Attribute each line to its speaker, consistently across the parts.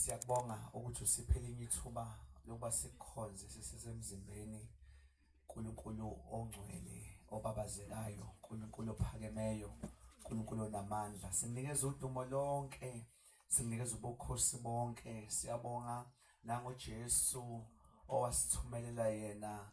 Speaker 1: Siyakubonga ukuthi usiphele ithuba lokuba sikukhonze sisesemzimbeni. uNkulunkulu ongcwele, obabazelayo, uNkulunkulu ophakemeyo, uNkulunkulu onamandla. Sinikeza udumo lonke, sinikeza ubukhosi bonke. Siyabonga nangoJesu owasithumelela yena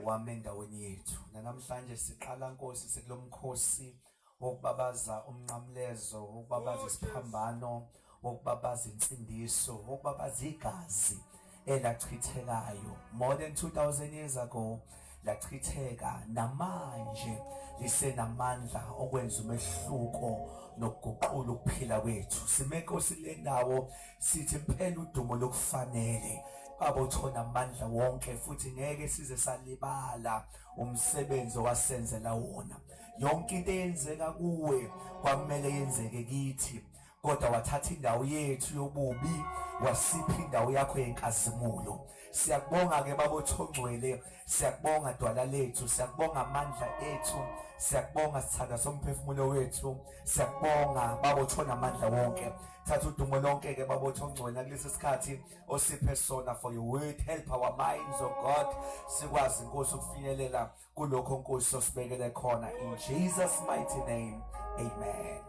Speaker 1: wame endaweni yethu. Namhlanje siqala Nkosi sekulomkhosi wokubabaza umnqamlezo, wokubabaza isiphambano, wokubabaza insindiso, wokubabaza igazi elachithekayo more than 2000 years ago. Lachitheka namanje lisenamandla okwenza umehluko nokuguqula ukuphila kwethu. Sime Nkosi le ndawo sithi impela udumo lokufanele Baba uthona amandla wonke, futhi ngeke size salibala umsebenzi owasenzela wona. Yonke into eyenzeka kuwe kwamele yenzeke kithi, kodwa wathatha indawo yethu yobubi wasipha indawo yakho yenkazimulo. Siyakubonga ke Baba othongcwele, siyakubonga dwala lethu, siyakubonga amandla ethu, siyakubonga sithanda somphefumulo wethu, siyakubonga Baba othona amandla wonke. Thatha udumo lonke ke Baba othongcwele nakulesi sikhathi osiphe sona, for your word help our minds, oh God, sikwazi Nkosi ukufinyelela kulokho Nkosi osibekele khona, in Jesus mighty name, amen.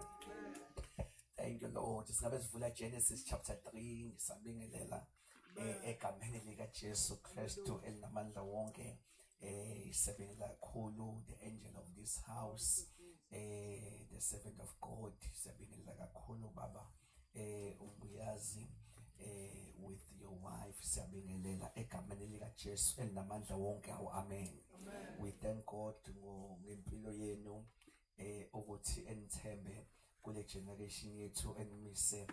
Speaker 1: Thank you Lord. Singabe sivula Genesis chapter 3 ngisabingelela egameni lika Jesu Kristu elinamandla wonke. Isebenzela kakhulu the angel of this house, the servant of God. Isebenzela kakhulu Baba ubuyazi with your wife. Siyabingelela egameni lika Jesu elinamandla wonke. Amen. We thank God ngempilo yenu ukuthi enithembe kule generation yethu enimise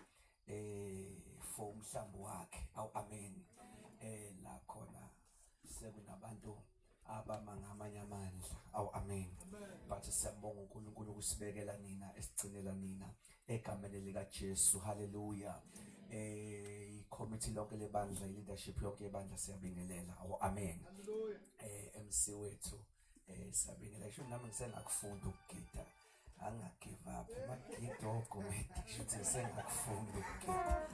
Speaker 1: for umhlambi wakhe. Amen. La khona sekunabantu abamangamanye amandla. Amen. But siyabonga uNkulunkulu ukusibekela nina, esigcinela nina egameni lika Jesu. Hallelujah. I-committee lonke lebandla, i-leadership yonke yebandla siyabingelela. Amen. Hallelujah. MC wethu siyabingelela. Isho nami ngisengakufunda ukugida. Anga give up. Magido gomedi shothi sengakufunda ukugida.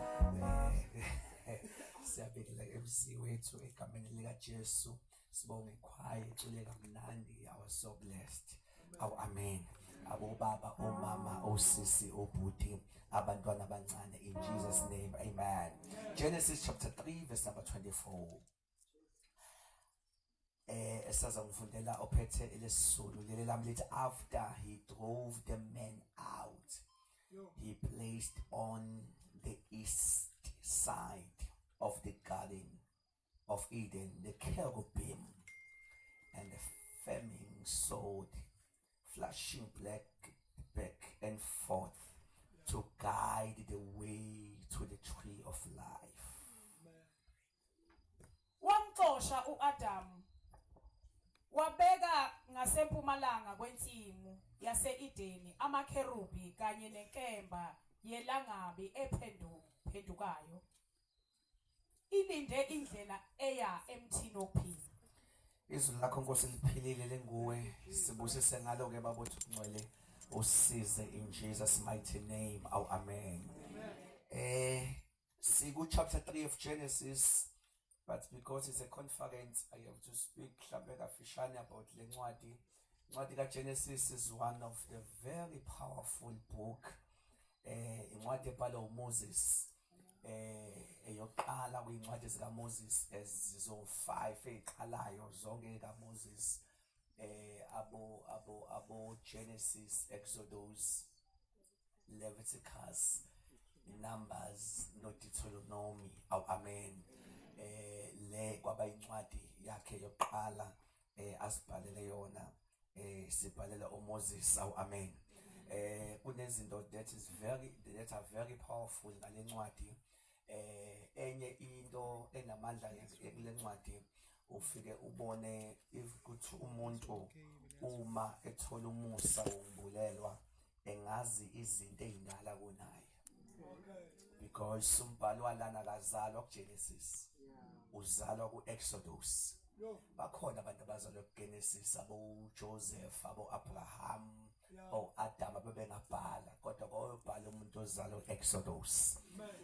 Speaker 1: Siyabingelela MC wethu egameni lika Jesu. Sibonge ikhwaya icule kamnandi. I was so blessed. Amen. Abo baba, omama, osisi, obhuti, abantwana abancane, in Jesus name, amen. Genesis chapter 3 verse number 24. Esaza ngifundela ophethe elesizulu leli lami lithi, after he drove the men out, he placed on the east side of the garden of Eden the cherubim and the flaming sword, flashing back and forth to guide the way to the tree of life.
Speaker 2: Wamxosha uAdam wabeka ngasempumalanga kwensimu yase-Edeni amakherubi kanye nenkemba yelangabi ephendukayo ilinde indlela eya emthini wokuphila.
Speaker 1: Izwi lakho Nkosi liphilile lenguwe, sibusise ngalo ke Baba uNgcwele, usize in Jesus mighty name. Amen. Siku chapter 3 of Genesis. But because it's a conference, I have to speak kafishane about le ncwadi. Incwadi kaGenesis is one of the very powerful book. Incwadi ebhalwe uMoses. Eyoqala kwincwadi zikaMoses ezizo5 eziqalayo zonke kaMoses. Abo Genesis, Exodus, Leviticus, Numbers, no Deuteronomy. Amen. Le kwaba incwadi yakhe yokuqala asibhalele yona, sibhalela uMoses. Amen. Kunezinto that are very powerful ngale ncwadi. Enye into enamandla kule ncwadi ufike ubone ukuthi umuntu uma ethola umusa wombulelwa engazi izinto ezindala kunaye. Because umbhalo walana kazalwa kuGenesis, uzalwa kuExodus. Bakhona abantu abazalwa kuGenesis, abo Joseph, abo Abraham, Adam abebengabhala kodwa kwayobhala umuntu ozalwa Exodus.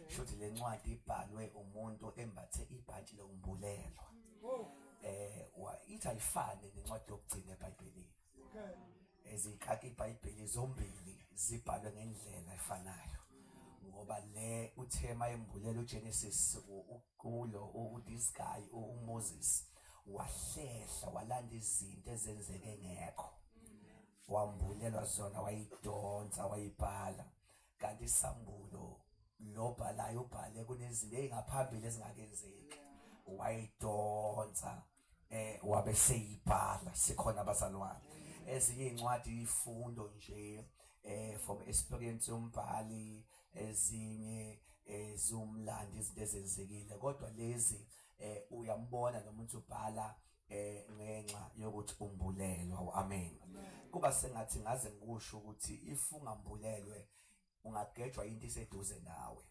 Speaker 1: Shothi le ncwadi ibhalwe umuntu embathe ibhantshi lokumbulelwa. Ithi ayifane nencwadi yokugcina eBhayibhelini. Ezikaki iBhayibheli zombili zibhalwe ngendlela efanayo. Ngoba le uthema embulelo uGenesis this guy uMoses wahlehla walanda izinto ezenzeke ngekho. Wambulelwa zona wayidonsa wayibhala kanti isambulo lo bhalayo ubhale kunezinto ezingaphambili ezingakenzeki wayidonsa wabe seyibhala sikhona abazalwane ezinye incwadi ifundo nje from experience yombhali ezinye zumlandi izinto ezenzekile kodwa lezi uyambona nomuntu ubhala ngenxa yokuthi umbulelwa. Amen. Kuba sengathi ngaze ngikusho ukuthi if ungambulelwe ungagejwa into iseduze nawe.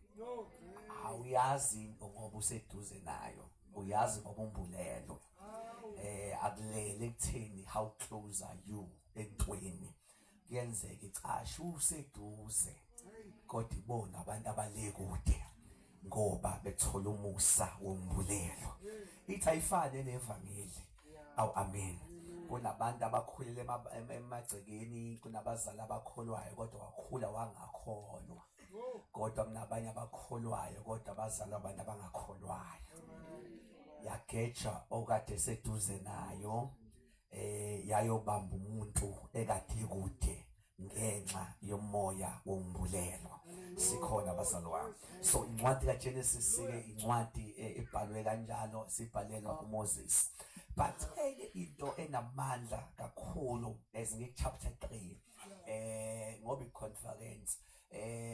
Speaker 1: Awuyazi ngoba useduze nayo, uyazi ngoba umbulelwe. Akulele ekutheni how close are you entweni. Kuyenzeka icashe useduze kodwa ibona abantu abale kude ngoba bethola umusa wombulelo. Ithi ayifane nevangeli. Amen. Kunabantu abakhulile emagcekeni, kunabazali abakholwayo kodwa wakhula wangakholwa. Kodwa kunabanye abakholwayo kodwa abazali abantu abangakholwayo. Yageja okade seduze nayo yayobamba umuntu ekade kude ngenxa yomoya wombulelo. Sikhona abazalwane. So incwadi kaGenesis ke incwadi ebhalwe kanjalo sibhalelwa uMoses. But into enamandla kakhulu ezinye chapter 3 ngoba iconference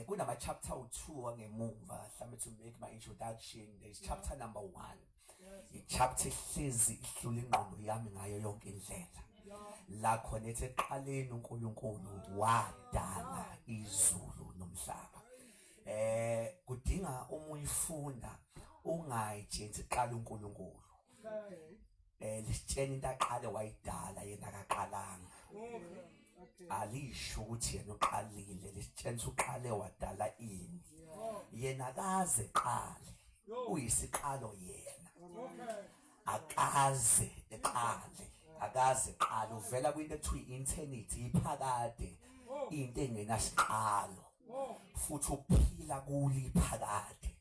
Speaker 1: kunama chapter 2 angemuva mhlawumbe to make my introduction. There's chapter number 1. Ichapter hlezi ihlula ingqondo yami ngayo yonke indlela. La khona ethi eqaleni uNkulunkulu wadala izulu nomhlaba. Kudinga umuyifunda ungayitshenti iqala uNkulunkulu. Lisitshena into aqale wayidala yena akaqalanga. Alisho ukuthi yena uqalile, lisitshena uqale wadala ini. Yena akaze qale. Uyisiqalo yena. Akaze eqale. Akaze qala uvela kwinto ekuthiwa eternity iphakade into engenasiqalo futhi uphila kuli phakade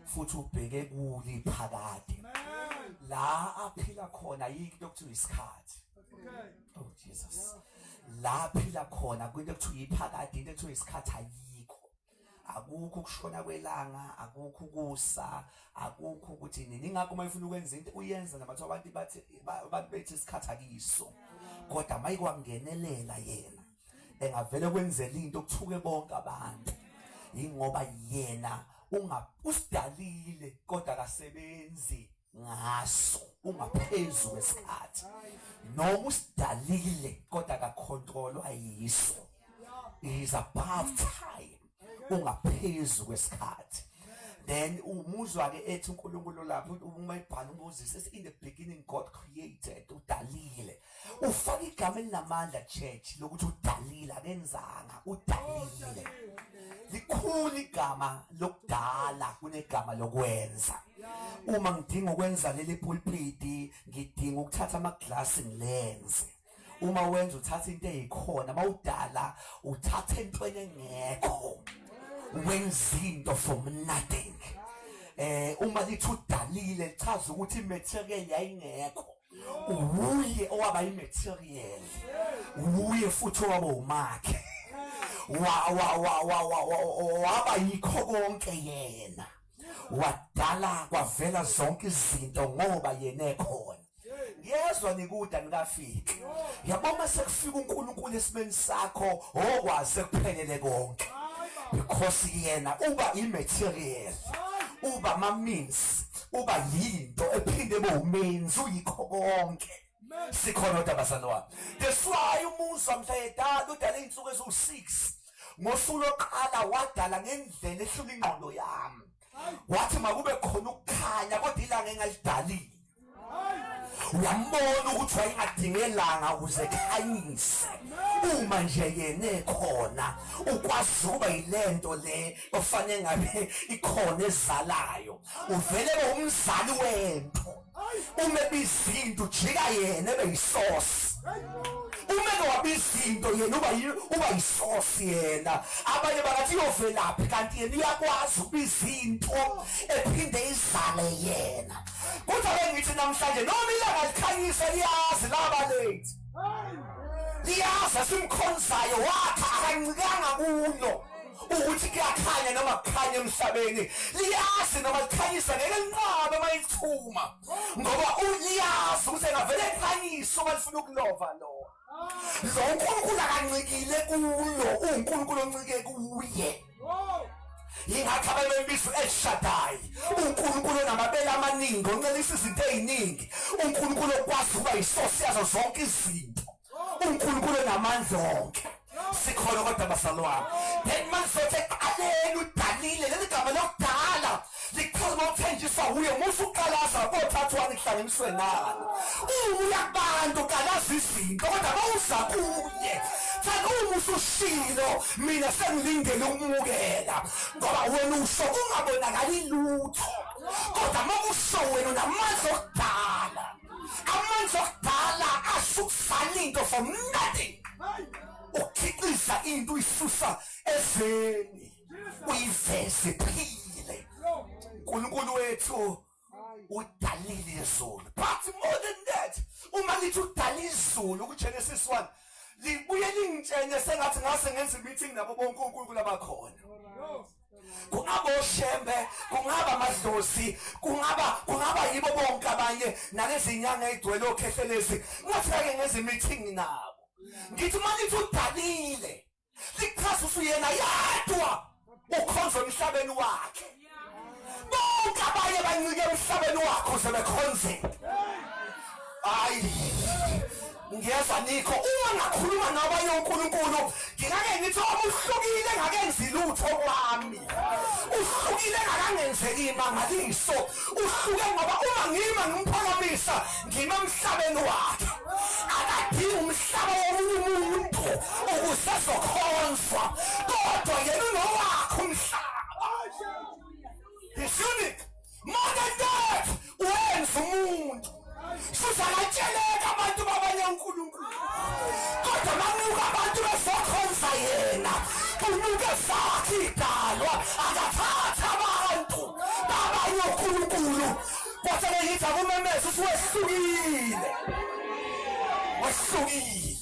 Speaker 1: futhi ubheke kuli phakade la aphila khona yinto ekuthiwa isikhathi. Oh Jesus. La aphila khona kwinto ekuthiwa iphakade into ekuthiwa isikhathi ayikho. Akukho ukushona kwelanga, akukho ukusa, akukho ukuthi nini. Ingakho uma ufuna ukwenza into uyenza nabathu abantu bethi isikhathi akiso. Kodwa mayikwangenelela yena engavele kwenzela into okuthuke bonke abantu. Ingoba yena usidalile kodwa akasebenzi ngaso ungaphezulu kwesikhathi. Noma usidalile kodwa akacontrolwa yiso. He is above time. Ungaphezulu kwesikhathi. Then umuzwa ke ethi uNkulunkulu lapho uma ibhala uMoses in the beginning God created udalile. Ufaka igama elinamandla church lokuthi udalile akenzanga udalile. Likhulu igama lokudala kunegama lokwenza. Uma ngidinga ukwenza leli pulpit ngidinga ukuthatha amaglasi ngilenze. Uma wenza uthatha into ezikhona mawudala uthatha entweni engekho. Wenza into from nothing. Uma lithi udalile lichaza ukuthi imaterial yayingekho. Uye owaba imaterial. Uye futhi owaba umakhe. Waba yikho konke yena. Wadala kwavela zonke izinto ngoba yena ekhona. Yezwa nikuda nikafika. Yabona sekufika uNkulunkulu esimeni sakho okwazi kuphelele konke. Because yena uba immaterial, uba ama means, uba yinto ephinde bowumenzi uyikho konke. Sikhona abazalwane. That's why uMusa mhla edala udala izinsuku ezu6. Ngosuku lokuqala wadala ngendlela ehlula ingqondo yami. Wathi makube khona ukukhanya kodwa ilanga engalidalile. Uyambona ukuthi wayengadingelanga ukuze khanyise. uma nje yena ekhona ukwazi ukuba yilento le ofanele ngabe ikhona ezalayo uvele umzali wento uma bizinto ujika yena ebe yisource uma wabizinto yena uba yisource yena abanye bakathi yovelaphi kanti yena uyakwazi ukubizinto ephinde izale yena kodwa ke ngithi namhlanje noma ilanga likhanyisa liyazi laba lethu liyazi simkhonzayo wakha akancikanga kulo ukuthi kuyakhanya noma kukhanya emhlabeni liyazi noma likhanyisa ngeke linqabe mayithuma ngoba uliyazi ukuthi engavele ekhanyisa uma lifuna ukulova lo uNkulunkulu akancikile kulo uNkulunkulu oncike kuye yingakho abembizo eShaddai uNkulunkulu onamabele amaningi oncelisa izinto eziningi uNkulunkulu okwazi ukuba yisource yazo zonke izinto uNkulunkulu onamandla onke sikhona kodwa basalwane then manje ekuqaleni udalile leli gama lokudala likhuluma ukuthenjiswa uye musuqalaza kothathwana ihlanganiswe nani uya kubantu kalaza izinto kodwa bawuza kuye thana uma usushilo mina sengilindele ukumukela ngoba wena usho ungabonakali lutho kodwa makusho wena unamandla okudala amandla okudala asukufana into from nothing ukhiqiza into uyisusa ezeni uyiveze phile uNkulunkulu wethu udalile izulu but more than that uma lithi udala izulu kuGenesis 1 libuye lingitshene sengathi ngase ngenza meeting nabo bonke uNkulunkulu abakhona kungaba oShembe kungaba amadlozi kungaba yibo bonke abanye nalezinyanga ezigcwele okhehlelezi ngathi ngenza meeting nabo ngithi manje udalile lichaza usuyena yedwa ukhonza emhlabeni wakhe bonke abanye bancike emhlabeni wakho sebekhonze ayi ngiyeza nikho uma ngakhuluma nabanye uNkulunkulu ngingake ngithi uhlukile ngakenzi lutho kwami uhlukile ngakangenzeki imangaliso uhluke ngoba uma ngima ngimphakamisa ngima emhlabeni wakhe akadingi umhlaba womunye umuntu ukuze azokhonzwa kodwa yena unowakhe umhlaba is unique more than that wenza umuntu sizalatsheleka abantu babanye uNkulunkulu kodwa makunuka abantu besokhonza yena unuke sakhe idalwa akathatha abantu babanye uNkulunkulu kodwa ngithi akumemeza usuwehlukile wehlukile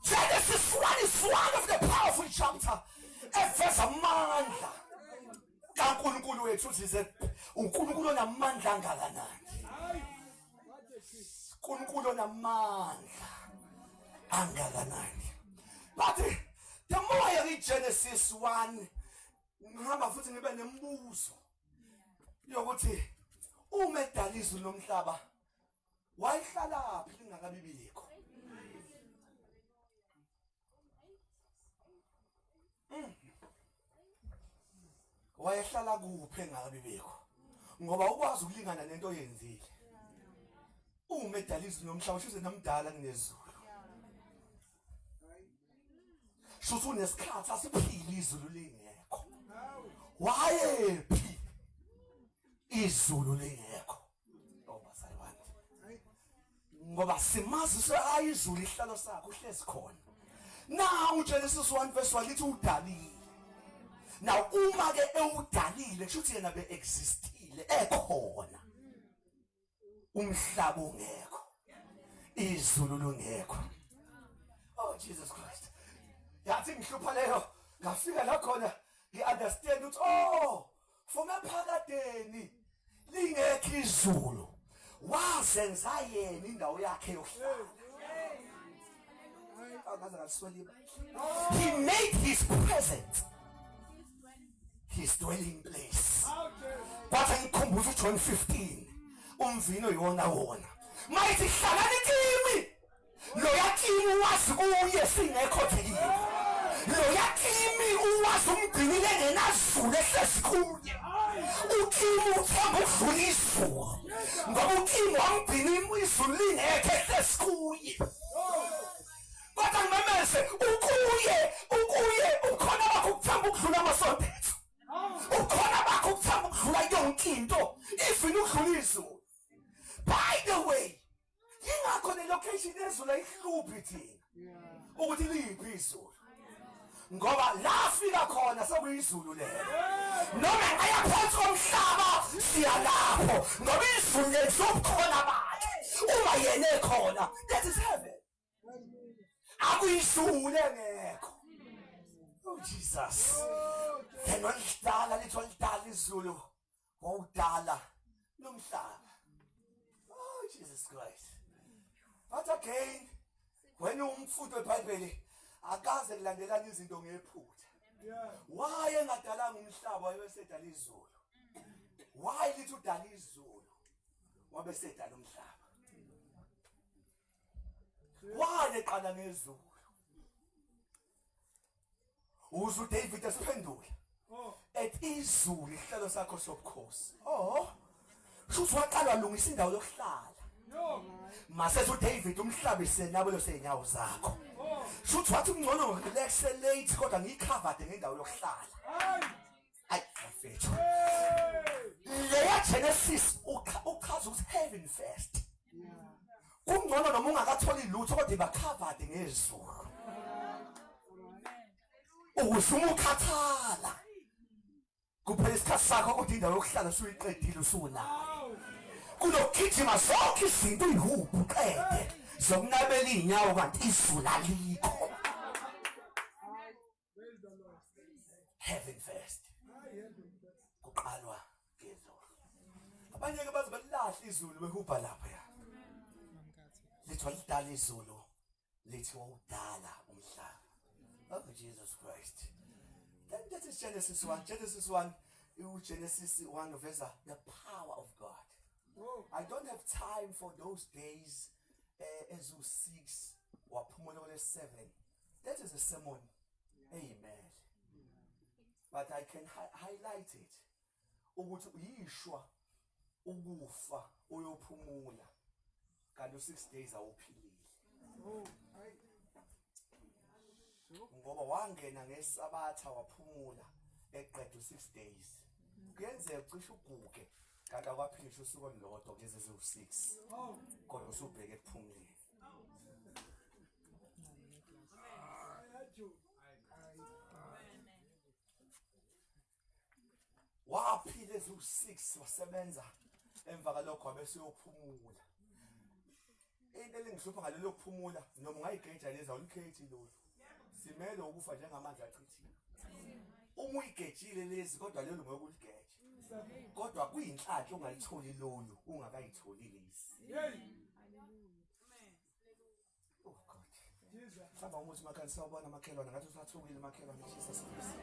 Speaker 1: Genesis 1 is one of the powerful chapter eveza amandla kaNkulunkulu wethu size uNkulunkulu onamandla angakanani uNkulunkulu onamandla angakanani but the more I read Genesis 1 ngihamba futhi ngibe nembuzo yokuthi uma edala izulu nomhlaba wayihlala phi lingakabi bikho wayehlala kuphi engakabi bikho ngoba ukwazi ukulingana nento oyenzile uma edala izulu nomhlaba shuze namdala kunezulu shuthi unesikhathi asiphile izulu lingekho wayephi izulu lingekho obasalwane ngoba simazi izulu ihlalo sakho uhlezi khona now Genesis 1 verse 1 lithi udalile now uma ke ewudalile kushuthi yena be existile ekhona umhlaba ungekho izulu lungekho oh Jesus Christ yathi ngihlupha leyo ngafika la khona ngiunderstand ukuthi oh from ephakadeni lingekho izulu wazenza yena indawo yakhe yokuhlala he made his presence his dwelling place kwathi ngikhumbuza uJohn 15 umvino yona wona mayithi hlalani kimi lo yakimi wazi kuye singekho thini lo yakimi uwazi umgcinile ngenazulu ehlezi kuye ukimi uthemba ukudlula izulu ngoba ukimi wamgcina izulu lingekho ehlezi kuye lina ukudlula izulu. By the way, yingakho le location ezulu ayihluphi thina ukuthi liphi izulu. Ngoba la fika khona sekuyizulu lelo. Noma ayaphansi komhlaba siya lapho ngoba izulu lizokhona manje. Uma yena ekhona, that is heaven. Akuyizulu engekho. Oh Jesus. Yena walidala lithi walidala izulu. Wawudala nomhlaba. Oh Jesus Christ. But again, when umfundi weBhayibheli akaze kulandelana izinto ngephutha. Why engadalanga umhlaba wayesedala izulu? Why lithi udala izulu wabesedala umhlaba? Why eqala ngezulu? Uzu David esiphendula. Et izulu ihlelo sakho sobukhosi. Shuthi waqala lungisa indawo yokuhlala. Mase uDavid umhlaba isenabelo seenyawo zakho. Shuthi wathi ungcono relaxelate kodwa ngikhavade ngendawo yokuhlala. Ay afethu. Leya Genesis uchaza ukuthi heaven first. Kungcono noma ungakatholi lutho kodwa ibakhavade ngezulu. Usuma ukhathala. Kuphela isikhathi sakho kodwa indawo yokuhlala usuyiqedile usunayo. Kulokugijima zonke izinto uyihuphu qede zokunabela inyawo kanti izulu alikho. Heaven first. Kuqalwa ngezulu. Abanye ke baze balahla izulu behupha lapha ya. Lithi walidala izulu, lithi wawudala umhlaba. Oh Jesus Christ. Then that is Genesis 1. Genesis 1, Genesis 1 verse the power of God. I don't have time for those days. Ezu 6 waphumula 7. That is a sermon. Amen. But I can highlight it. Ukuthi uyishwa ukufa uyophumula. Kanti 6 days awuphilile. Ngoba wangena ngesabatha waphumula eqedwe 6 days. Kuyenzeka ucishe uguge kanti akwaphilisha usuku olulodwa kulezi eziwu6. Kodwa usubheke ekuphumuleni. Waphila eziwu6 wasebenza emva kalokho bese uyophumula. Into elingihlupha ngalelo kuphumula noma ungayigeja leza ulikhethi lolu. Simele ukufa njengamanzi achithile. Uma uyigejile lezi kodwa lelo ngeke uligeje. Kodwa kuyinhlanhla ungayitholi lolu ungakayitholi lezi. Oh God. Saba umuthi makhaya sawubona makhelwane ngathi usathukile makhelwane Jesus Christ.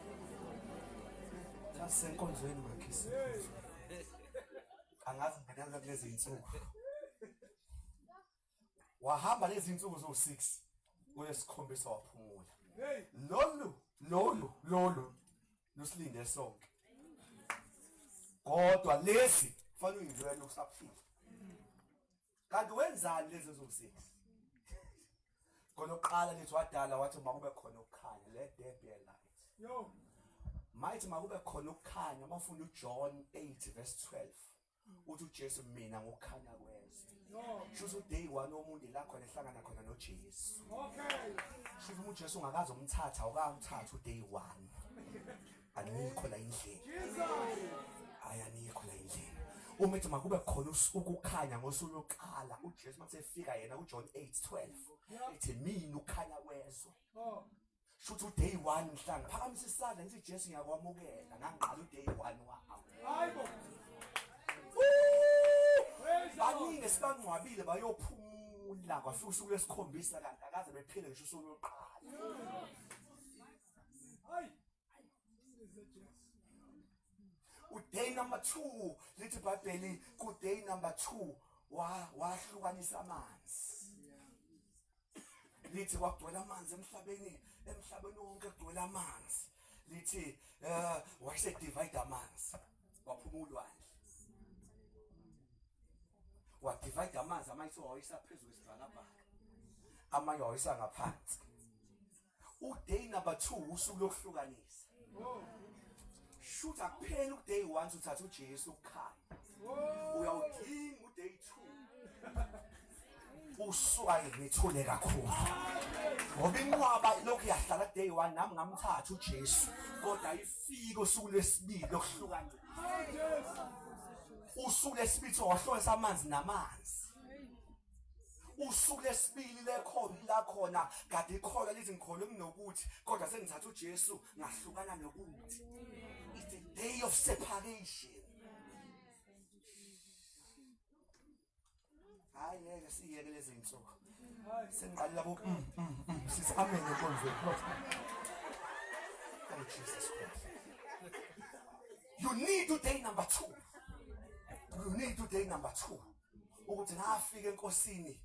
Speaker 1: Sasenkonzweni makhisi. Angazi nginana kulezi insuku. Wahamba lezi insuku zo6 kulesikhombisa waphumula. Lolu lusilinde sonke. Kodwa lesi kufanele uyivele usaphila. Kanti wenzani lezi zo6? Konoqala lithi wadala wathi makube khona ukukhanya, let there be a light. Might makube khona ukukhanya mafunda uJohn 8 verse 12. Uthi uJesu mina ngokukhanya kwezwe. Shuthi day 1 omuntu la khona ehlangana khona noJesu. Shuthi uJesu ungakaze umthatha ukamthatha uday 1. Anikho la indlela. Ayanikho la indlela. Uma ethi makube khona ukukhanya ngosuku lokuqala uJesu masefika yena uJohn 8:12. Ethi mina ukhanya kwezwe. Shuthi uday 1 mhlanga phakamisa isandla ngithi Jesu ngiyakwamukela ngangiqala uday 1 wawo. Hayibo. Baningi sibangcwabile bayophumula kwafika usuku lesikhombisa kanti akaze bephile ngisho usuku lokuqala. Uday number 2 lithi iBhayibheli ku day number 2 wahlukanisa amanzi. Lithi kwagcwala amanzi emhlabeni wonke kugcwala amanzi. Lithi wase divide amanzi waphumula. Wadivide amanzi amanye wawisa phezulu kwesibhakabhaka amanye wawisa ngaphansi. Uday number 2 usuku lokuhlukanisa. Shoot akuphela uday 1 uthatha uJesu ukukhanya. uyawudinga uday 2 usuka ngithule kakhulu ngoba inqwaba lokhu yahlala day 1 nami ngamthatha uJesu kodwa ifika usuku lwesibili lokuhlukana usuku lesibili wahlolisa amanzi namanzi usuku lesibili la khona kade ikhola lithi ngikholwe kunokuthi kodwa sengithatha uJesu ngahlukana nokuthi. It's a day of separation. Hayi ngeke siyeke lezi insuku sengiqala labo sithi amen enkonzweni. Oh Jesus Christ. You need today number 2. You need today number 2 ukuthi ngafika enkosini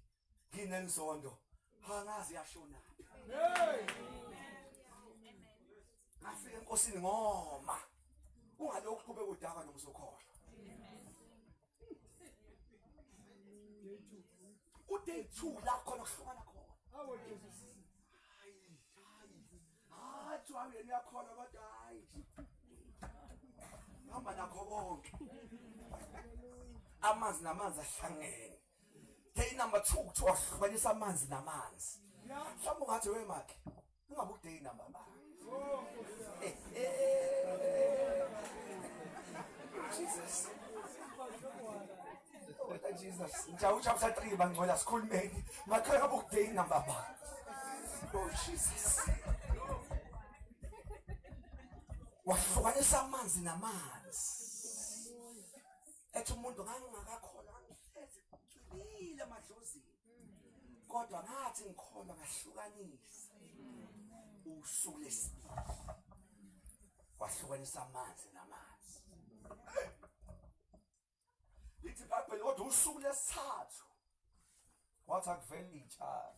Speaker 1: nginenzondo angazi yashona. Ngafika enkosini ngoma ungalokhu kube kudaka noma usokhohlwa. Uday 2 la khona kuhlukana khona. Hawo Jesus. Hayi jwabe niyakhona kodwa hayi hamba nakho konke amanzi namanzi ahlangene. Day number 2 kuthiwa hlukanisa amanzi namanzi. Mhlawumbe ungathi wemakhe ungabe uday number ba. Jesus. Oh Jesus. Njalo chapter 3 bangcola sikhulumeni. Makhala ngabe uday number ba. Oh Jesus. Wahlukanisa amanzi namanzi. Ethi umuntu ngangakakhola ngihlezi ngcwilile emadlozini kodwa ngathi ngikholwa ngahlukanisa usuku lesibili wahlukanisa amanzi namanzi. Lithi iBhayibheli kodwa usuku lesithathu wathi akuvele iy'tshalo.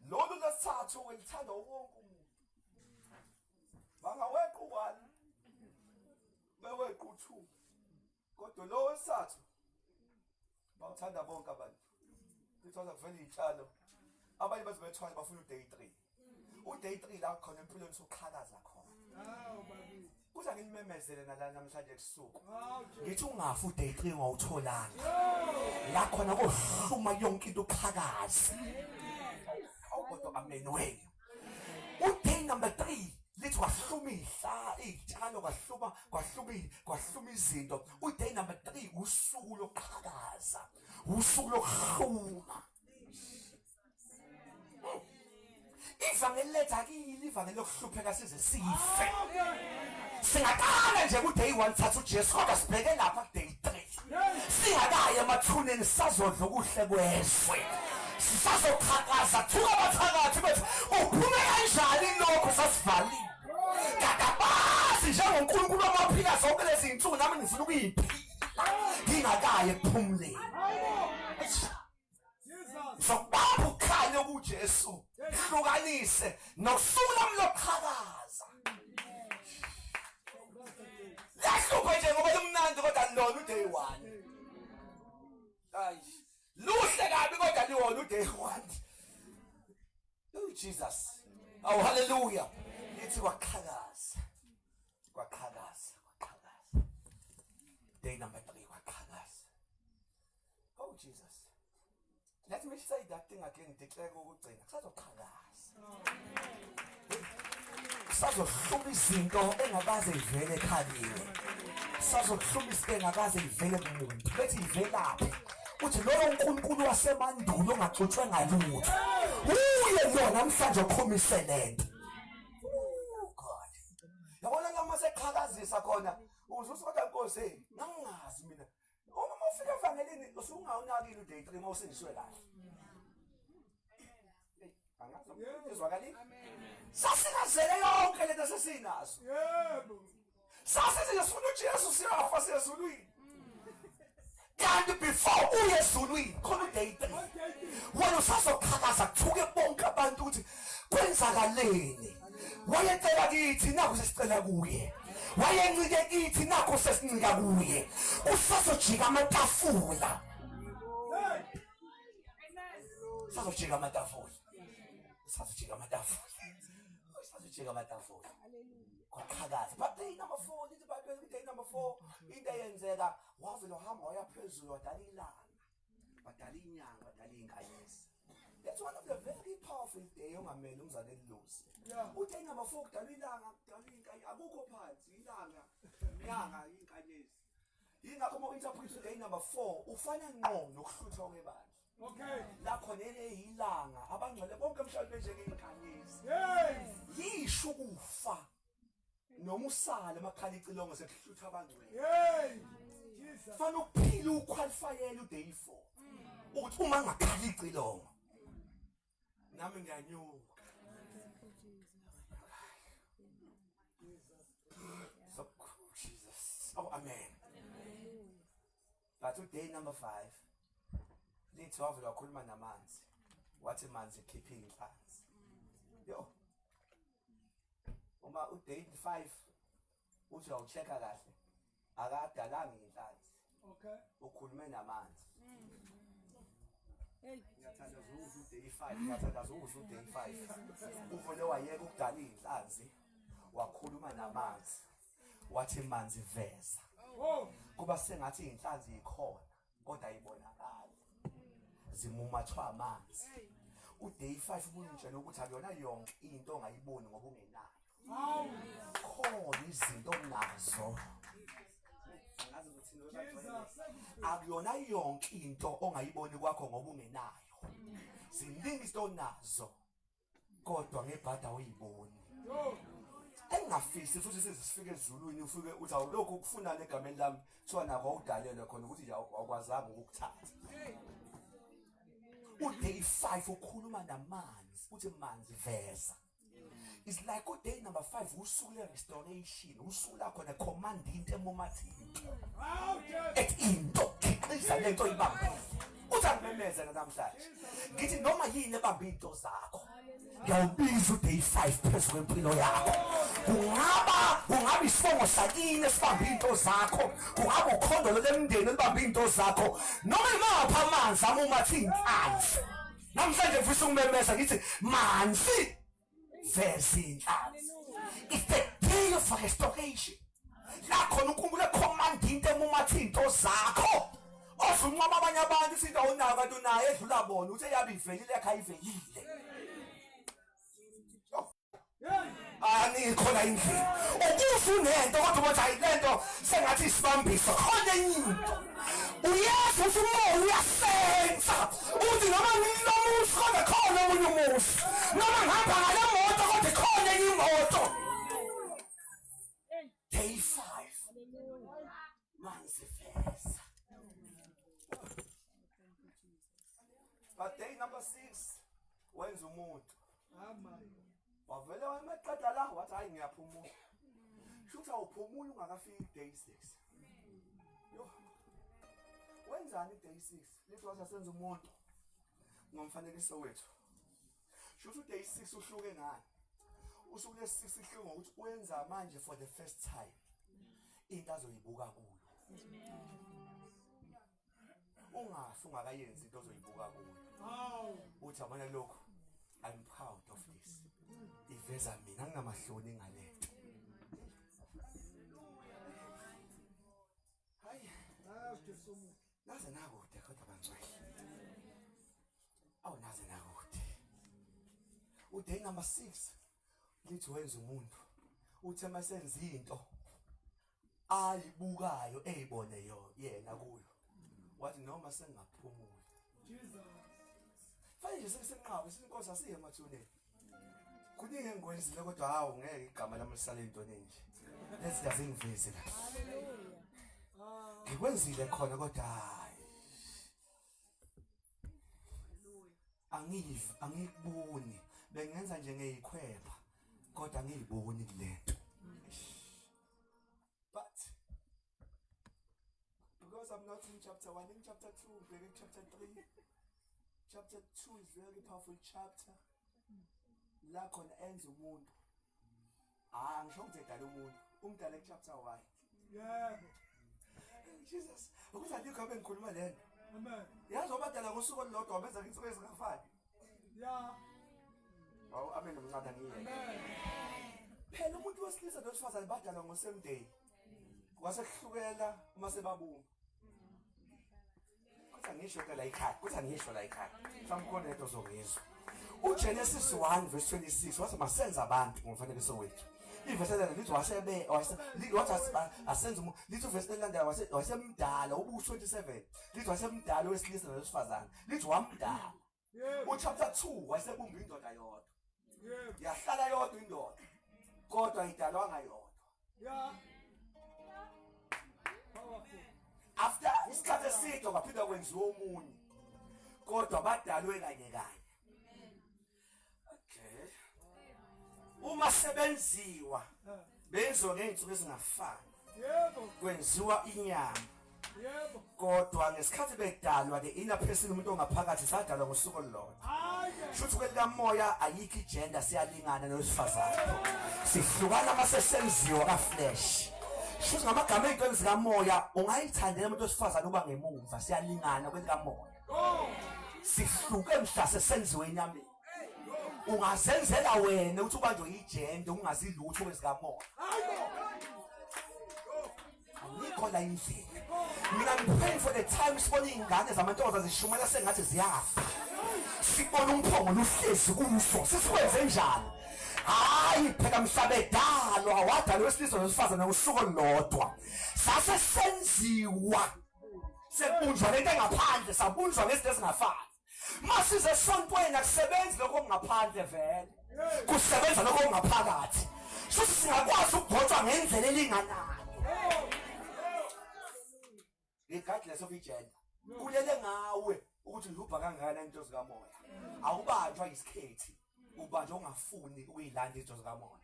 Speaker 1: Lolu lesithathu welithanda wonke umuntu bangaweqa 1 beweqa 2 kodwa lo wesithathu bawuthanda bonke abantu. Lithola kuvela iy'tshalo abanye bathi bethwala bafuna uday 3. Uday 3 la khona empilweni sokuqhakaza khona. Kuza ngimemezele nala namhlanje ebusuku ngithi ungafi uday 3 ngawutholanga la khona kohluma yonke into uqhakaza. Awukodwa amen wena. Uday number 3 lithi wahlumisa iy'tshalo kwahluma izinto. Uday number 3 usuku lokuqhakaza usuku lokuhluma. Ivangeli letha kile ivangeli lokuhlupheka size sife. Singaqala nje kuday 1 thatha uJesu kodwa sibheke lapha kuday 3 singakayi emathuneni sazodla ukuhle kwezwe sisazoqhakaza thuka abathakathi bethu uphume kanjani lokho sasivalile kadabazi njengonkulunkulu amaphila zonke lezi iy'nsuku nami ngifuna ukuyiphila ngingakayi ekuphumuleni. Zokubamba ukhanya kuJesu hlukanise nosuku lami lokuqhakaza. Lahluphe nje ngoba lumnandi kodwa lona uday 1. Hayi luhle kabi kodwa liwona uday 1. Oh Jesus. Oh hallelujah. Lithi waqhakaza. Day number 3 waqhakaza. Oh Jesus. Let me say that thing again. Declare ukugcina kusazoqhakaza. Sazohluma izinto engakaze ivele ekhayeni. Sazohluma izinto engakaze ivele kumuntu. Bethi ivelaphi? Uthi lo uNkulunkulu wasemandulo ongaxutshwe ngalutho. Uye lo namhlanje ukhomise lento. God. Yabona lama seqhakazisa khona. Uzusuka Nkosi, ngingazi mina. Uma ufika evangelini usungawunakile uday 3 mawusindiswe kahle. Angazi izwakali? Sasingazele yonke lento sesinazo. Yebo. Sasithi sifuna uJesu siyafa sezulwini. Kanti before uye ezulwini khona uday 3. Wena usazoqhakaza kuthuke bonke abantu ukuthi kwenzakaleni. Wayecela kithi nakho sesicela kuye. Wayencike kithi nakho sesincika kuye. Usazojika amatafula. Usazojika amatafula. Usazojika amatafula. Usazojika amatafula. Kwaqhakaza. But day number 4 lithi iBhayibheli day number 4 into eyenzeka wavela wahamba waya phezulu wadala ilanga, wadala inyanga, wadala inkanyezi. That's one of the very powerful day ongamele umzane liluze. Uday number 4 kudala ilanga, kudala inkanyezi, akukho phansi ilanga, inyanga, inkanyezi. Yingakho uma interpret day number 4 ufana ngqo nokuhluthwa kwebandla.
Speaker 3: Okay.
Speaker 1: La khona ilanga abangcwele bonke emhlabeni njengeinkanyezi. Yisho ukufa noma usale emakhala icilongo sekuhlutha abangcwele.
Speaker 3: Jesus.
Speaker 1: Fana ukuphila uqualifyele uday 4 ukuthi uma ngakhala icilongo nami ngiyanyuka. So Jesus. Oh amen. But today number 5 lithi wavela wakhuluma namanzi wathi manzi khiphe inhlanzi. Yo uma uday 5 uthi awuchecka kahle akadalanga inhlanzi.
Speaker 3: Okay.
Speaker 1: Ukhulume namanzi. Ngiyathanda uzwe uday 5, ngiyathanda uzwe uday 5. Uvele wayeka ukudala inhlanzi wakhuluma namanzi wathi manzi veza. Kuba sengathi inhlanzi ikhona kodwa ayibonakali. Zimumathwa amanzi. Uday 5 ubunjena ukuthi akuyona yonke into ongayiboni ngoba ungenayo. Khona izinto onazo. Akuyona yonke into ongayiboni kwakho ngoba ungenayo. Ziningi izinto onazo kodwa ngebhada uyiboni. Engafisi futhi sesifike ezulwini ufike uthi awulokhu ukufuna legameni lami kuthiwa nako awudalelwe khona ukuthi nje akwazanga ukukuthatha. Uday 5 ukhuluma namanzi uthi manzi veza. It's like uday number 5 usuku le restoration usuku la khona command into emumathini. Et into khiqiza lento ibambile. Uthi angimemeze namhlanje. Ngithi noma yini ebamba into zakho. Ngiyawubiza uday 5 phezulu kwempilo yakho. Kungaba isibongo sakini esibamba into zakho. Kungaba ukhondolo lemndeni elibamba into zakho. Noma imapha amanzi amumathi inhlanzi. Namhlanje mfisa ukumemeza ngithi manzi veza inhlanzi. It's the day of restoration. La khona ukhumbule command into emumathi into zakho. Osunqoma abanye abantu isinto awunayo kanti unayo edlula bona uthi yabe ivelile ekhaya ivelile. Khona indlela ukufuna into kodwa uthi ayilento sengathi isibambiso khona into uyazi ukuthi umoya uyasenza uthi noma ngilomusi kodwa khona omunye umusi noma ngihamba ngale moto kodwa khona enye imoto. Day 5 manzi veza. But day number 6 wenza umuntu wavele wamaqeda la wathi hayi ngiyaphumula. Shuthi awuphumula ungakafiki day 6. Yo. Wenzani day 6? Lithi wasenza umuntu ngomfanekiso wethu. Shuthi day 6 uhluke ngani? Usuku le-6 ihluke ngokuthi wenza manje for the first time. Into azoyibuka kuyo. Ungafi ungakayenzi into ozoyibuka kuyo. Uthi abona lokho I'm proud of this. Iveza mina nginamahloni ngalento. Hayi, naze nakude kodwa bangcwele. Awu naze nakude. Uday number 6 lithi wenza umuntu. Uthi masenza into ayibukayo eyibone yena kuyo. Wathi noma sengaphumula.
Speaker 3: Jesus.
Speaker 1: Fanele sesenqaba isinkosi asiye emathuneni. Kuningi engikwenzile kodwa hawu ngeke igama lami lisale intoni nje. Lesi yazingiveze la. Haleluya. Ngikwenzile khona kodwa hayi. Angikuboni. Bengenza nje ngeyikhwepha kodwa angiyiboni kulento. But because I'm not in chapter 1, in chapter 2, maybe chapter 3. Chapter 2 is a very powerful chapter. La khona enza umuntu. Ngisho ukuthi edala umuntu. Umdala chapter 1.
Speaker 3: Yeah.
Speaker 1: Jesus. Ukuthi andikho bengikhuluma lento.
Speaker 3: Amen.
Speaker 1: Yazi obadala ngosuku olulodwa benza insuku ezingafani.
Speaker 3: Yeah.
Speaker 1: Awu amen nomncane ngiye.
Speaker 3: Amen.
Speaker 1: Phela umuntu wesilisa nowesifazane badala ngo same day. Kwasekuhlukela uma sebabumba. kuthi angisho ke la ekhaya kuthi angisho la ekhaya samkhona into zongizwa uGenesis 1 verse 26 wathi masenza abantu ngomfanekiso wethu ivesi elandelayo lithi wathi asenze lithi ivesi elandelayo wasemdala ubuso 27 lithi wasemdala wesilisa nowesifazane lithi wamdala uchapter 2 wasebumba indoda yodwa yahlala yodwa indoda kodwa ayidalwanga yodwa after isikhathi eside kwaphinda kwenziwa omunye kodwa badalwe kanye kanye okay uma sebenziwa benziwa ngeinsuku ezingafani kwenziwa inyama kodwa ngesikhathi bedalwa the inner person umuntu ongaphakathi sadalwa ngosuku olulodwa shuthi kwelikamoya ayikho igender siyalingana nowesifazane sihlukana masesenziwa ka flesh shuthi ngamagama ezintweni zikamoya ungayithandela umuntu wesifazane uba ngemumva siyalingana kwelikamoya sihluke mhla sesenziwe enyameni ungazenzela wena ukuthi ubanjwe igender ungazi lutho kwezikamoya Nikho la indlela mina ngipray for the time sibona ingane zamantokazi zishumela sengathi ziyafa sibona umphongo luhlezi kumfo sisikwenze njani hayi phela mhlabedalwa wadalwa wesilisa nosifazana ngosuku olulodwa sase senziwa sebunjwa lento engaphandle sabunjwa ngezinto ezingafani masize esontweni akusebenzi lokho okungaphandle vele kusebenza lokho okungaphakathi futhi singakwazi ukugcotshwa ngendlela elinganayo regardless of igender kulele ngawe ukuthi ngihubha kangana into zikamoya awubanjwa isikhethi ubanjwa ungafuni ukuyilanda into zikamoya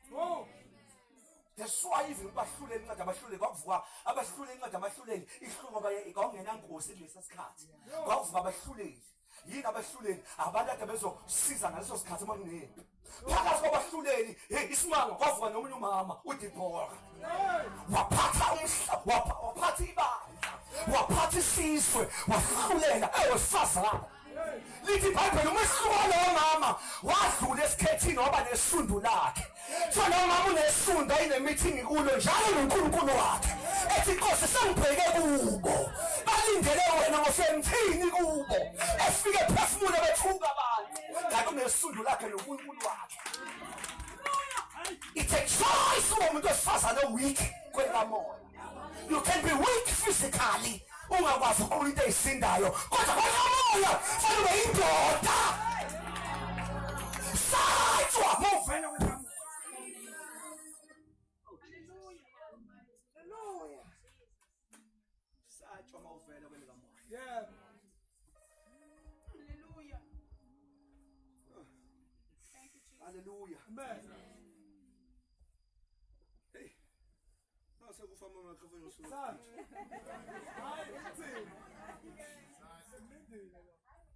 Speaker 1: that's why even bahluleli incwadi abahluleli kwakuvuka abahluleli incwadi abahluleli ihluko kwakungena nkosi kulesi sikhathi kwakuvuka abahluleli yini abahluleli abantu ade bezosiza ngaleso sikhathi makunento phakathi kwabahluleli isimanga kwavuka nomunye umama uDeborah waphatha umhlaba waphatha ibandla waphatha isizwe wahlulela ewesifazane lithi iBhayibheli umehluko lo mama wadlula esikhethini waba nesundu lakhe so lo mama unesundu ayinemeeting kulo njalo noNkulunkulu wakhe ethi inkosi sengibheke kubo balindele wena ngosemthini kubo efike phefumule bethuka abantu kanti unesundu lakhe noNkulunkulu wakhe it's a choice umuntu wesifazane weak kwelamoya you can be weak physically ungakwazi ukubona into eyisindayo kodwa kwelamoya fanele indoda sajwa muvela wena haleluya sajwa muvela wena moya
Speaker 2: Hallelujah. Thank you, Jesus.
Speaker 1: haleluya
Speaker 3: Amen.
Speaker 1: hey nase kufama microphone usuku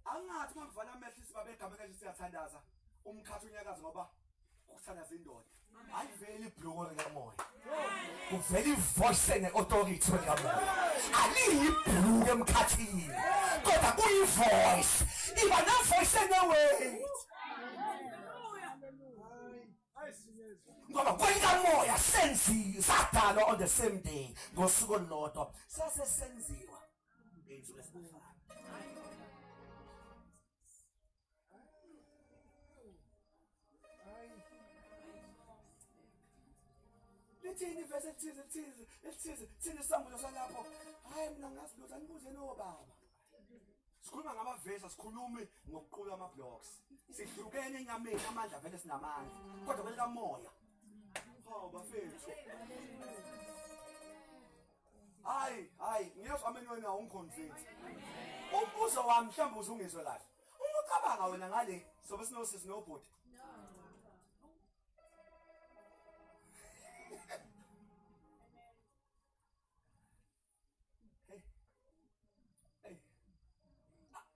Speaker 1: angathi mangivala amehlo sibabegama kanje siyathandaza umkhathi unyakaza ngoba ukuthandaza indoda ayiveli ibhloko likamoya kuvela ivoice ene-authority likamoya aliyi ibhluku emkhathini kodwa kuyivoice iba nevoice ene-weight ngoba kwelikamoya sadalwa on the same day ngosuku olulodwa sasesenziwa ngey'nsuku ezingafani lithini ivesi elithize isambulo salapho hayi mina ngazi lutho anibuzeni obaba sikhuluma ngamavesi asikhulumi ngokuqula ama-blocks sihlukene enyameni amandla vele sinamandla kodwa kwelikamoya hawu bafethu hayi ngiyezwa ameni wena awungiconvince umbuzo wami mhlawumbe uzungizwe kahle umucabanga wena ngale sobe sinosisi nobhuti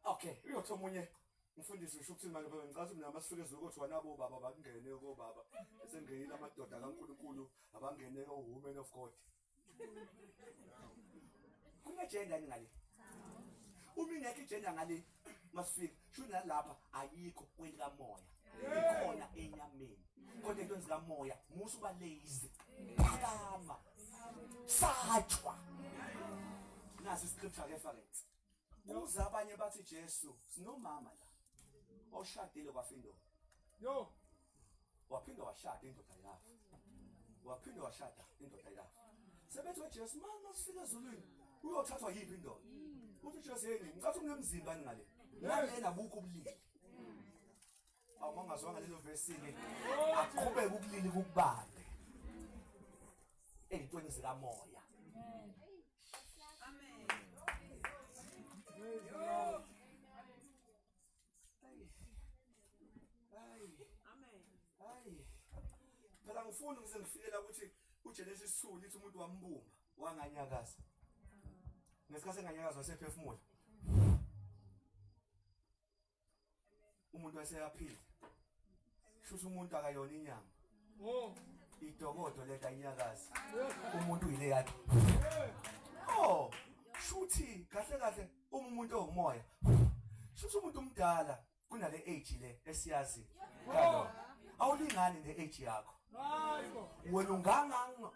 Speaker 1: okay uyothi omunye umfundisi usho ukuthi manje ngicela mina masifike ezokuthi wanabo baba bakungene kobaba esengenile amadoda kaNkulunkulu abangene women of God kunegender ngale uma ingekho igender ngale masifike shuna lapha ayikho kwelikamoya ikhona enyameni kodwa into zikamoya musu ba lazy phakama sajwa nasi scripture reference kuze abanye bathi Jesu sinomama la oshadile kwafindoda
Speaker 3: Yo.
Speaker 1: waphinda washada indoda yafa waphinda washada indoda yafa sebethi weJesu mama sifika ezulwini uyothathwa yiphi indoda uthi Jesu yini ngicathu kunemzimba ngale nalena buku ubulili awungazwanga lelo verse ke aqhubeka ubulili kubande ezintweni zikamoya.
Speaker 3: Praise the Lord.
Speaker 1: Hayi phela ngifuna ukuze ngifikela ukuthi uGenesis 2 lithi umuntu wambumba wanganyakaza ngesikhathi enganyakaza wasephefumula umuntu waseyaphila shuthi umuntu akayona inyama
Speaker 3: Oh.
Speaker 1: idokodo leta inyakaza
Speaker 3: Yes.
Speaker 1: umuntu ile yakhe oh shuthi kahle kahle umuntu ongumoya shuthi umuntu umdala kunale age le esiyazi kalo awulingani ne-age yakho
Speaker 3: Bible.
Speaker 1: wena